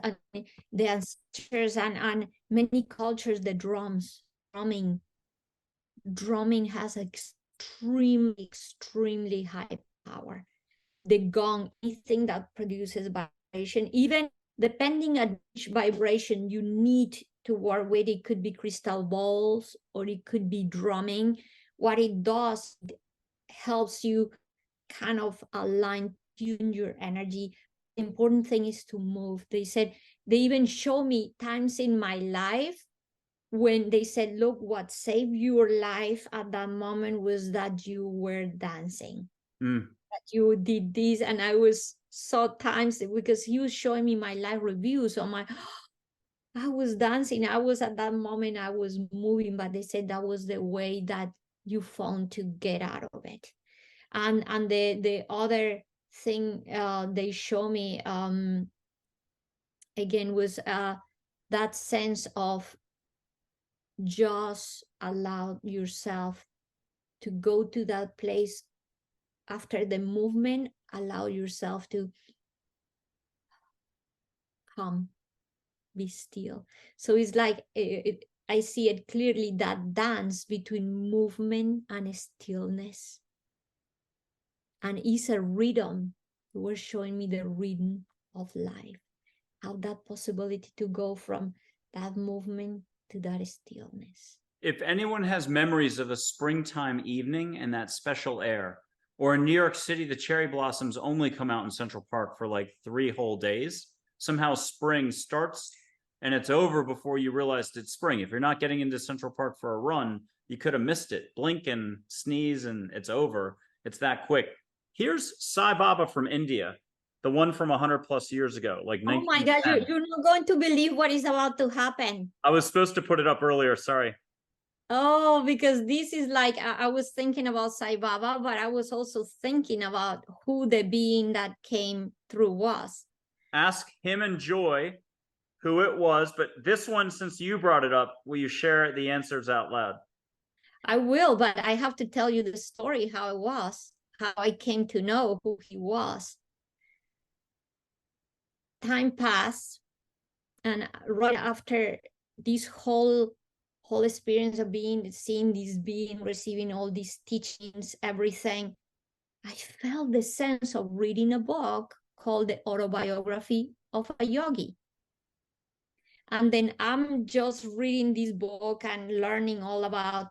the ancestors and many cultures, the drumming has extremely high power. The gong, anything that produces vibration, even depending on which vibration you need to work with, it could be crystal balls or it could be drumming. What it does, it helps you kind of align, tune your energy. The important thing is to move. They said, they even show me times in my life when they said, look, what saved your life at that moment was that you were dancing, that you did this. And I was so times because he was showing me my life review. So I was dancing. I was at that moment, I was moving, but they said that was the way that you found to get out of it. And the other thing they show me again was that sense of just allow yourself to go to that place after the movement, allow yourself to come, be still. So it's like I see it clearly, that dance between movement and stillness. And it's a rhythm. You were showing me the rhythm of life, how that possibility to go from that movement to that stillness. If anyone has memories of a springtime evening and that special air, or in New York City, the cherry blossoms only come out in Central Park for like 3 whole days. Somehow spring starts and it's over before you realized it's spring. If you're not getting into Central Park for a run, you could have missed it. Blink and sneeze and it's over. It's that quick. Here's Sai Baba from India, the one from 100 plus years ago, like Oh my God, 1910. you're not going to believe what is about to happen. I was supposed to put it up earlier. Sorry. Oh, because this is like, I was thinking about Sai Baba, but I was also thinking about who the being that came through was. Ask him and Joy who it was, but this one, since you brought it up, will you share the answers out loud? I will, but I have to tell you the story, how it was, how I came to know who he was. Time passed, and right after this whole experience of seeing this being, receiving all these teachings, everything, I felt the sense of reading a book called The Autobiography of a Yogi. And then I'm just reading this book and learning all about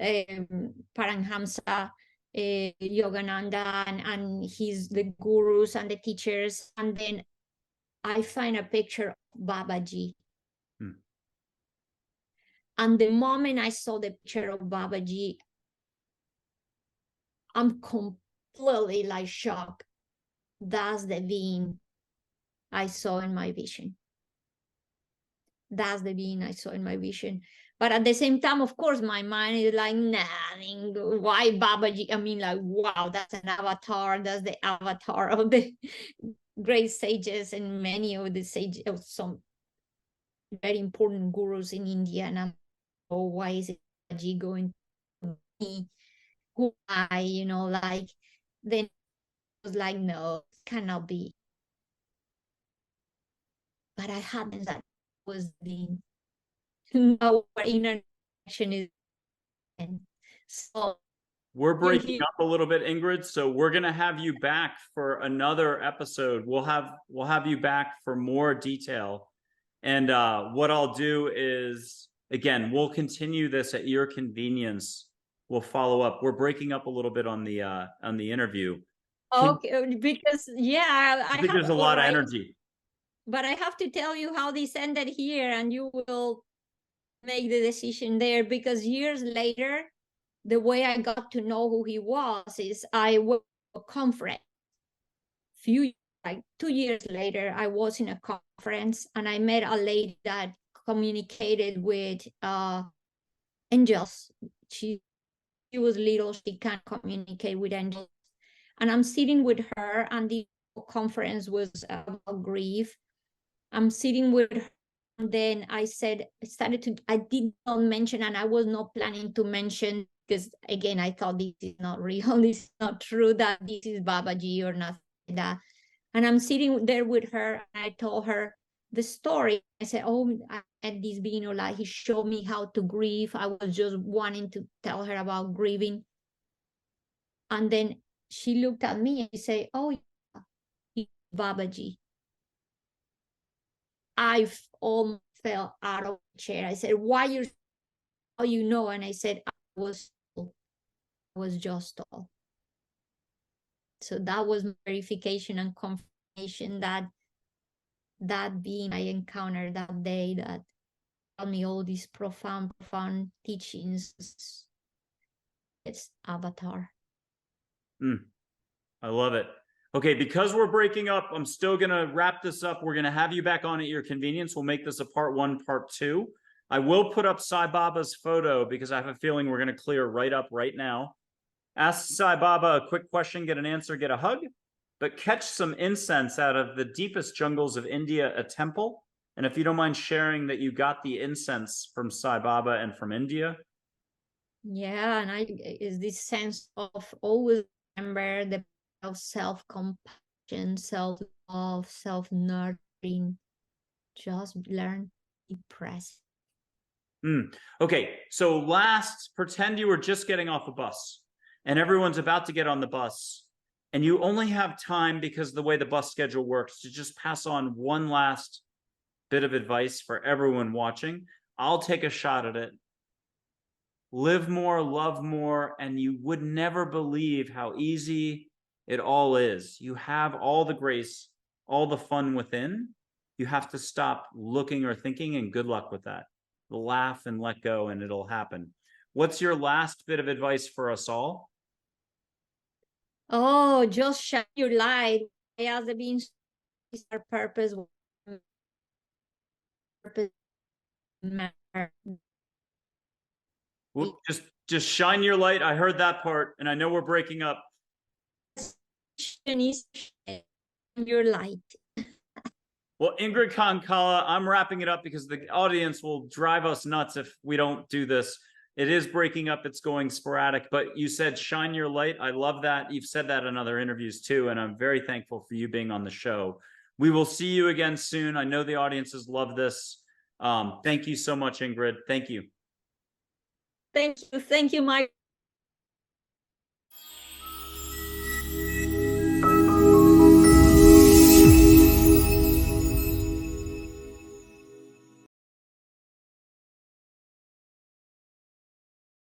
Paramhamsa, Yogananda, and the gurus and the teachers. And then I find a picture of Babaji. And the moment I saw the picture of Babaji, I'm completely like shocked. That's the being I saw in my vision. That's the being I saw in my vision. But at the same time, of course, my mind is like, nah, I mean, why Babaji? I mean, like, wow, that's an avatar. That's the avatar of the great sages and many of the sages, of some very important gurus in India. And I'm, oh, why is it Babaji going to me? Who I, like, then it was like, no, it cannot be. But I hadn't, that was the, our inner connection is. So We're breaking up a little bit, Ingrid, so we're gonna have you back for another episode. We'll have you back for more detail. And what I'll do is, again, we'll continue this at your convenience. We'll follow up. We're breaking up a little bit on the interview. Okay, because yeah, I I think have there's a to lot of write, energy. but I have to tell you how this ended here, and you will make the decision there, because years later, the way I got to know who he was is I went to a conference. Like 2 years later, I was in a conference and I met a lady that communicated with angels. She was little, she can't communicate with angels. And I'm sitting with her, and the conference was about grief. I'm sitting with her, and then I did not mention, and I was not planning to mention, because again, I thought this is not real, this is not true, that this is Babaji or nothing like that. And I'm sitting there with her, and I told her the story. I said, oh, I had this being, like, he showed me how to grieve. I was just wanting to tell her about grieving. And then she looked at me and she said, oh, yeah, he's Babaji. I almost fell out of the chair. I said, why how you know? And I said, I was just told. So that was verification and confirmation that being I encountered that day, that told me all these profound teachings. It's Avatar. I love it. Okay, because we're breaking up, I'm still gonna wrap this up. We're gonna have you back on at your convenience. We'll make this a part 1, part 2. I will put up Sai Baba's photo because I have a feeling we're gonna clear right up right now. Ask Sai Baba a quick question, get an answer, get a hug, but catch some incense out of the deepest jungles of India, a temple. And if you don't mind sharing that you got the incense from Sai Baba and from India. Yeah, and is this sense of always remember the of self-compassion, self-love, self-nurturing. Just learn to be present. Okay, so pretend you were just getting off a bus and everyone's about to get on the bus, and you only have time, because the way the bus schedule works, to just pass on one last bit of advice for everyone watching. I'll take a shot at it. Live more, love more, and you would never believe how easy it all is. You have all the grace, all the fun within. You have to stop looking or thinking, and good luck with that. Laugh and let go, and it'll happen. What's your last bit of advice for us all? Oh, just shine your light. As the beings, our purpose matter. Well, just shine your light. I heard that part, and I know we're breaking up. Your light. Well, Ingrid Honkala, I'm wrapping it up because the audience will drive us nuts if we don't do this. It is breaking up. It's going sporadic, but you said shine your light. I love that. You've said that in other interviews too, and I'm very thankful for you being on the show. We will see you again soon. I know the audiences love this. Thank you so much, Ingrid. Thank you. Thank you, Mike.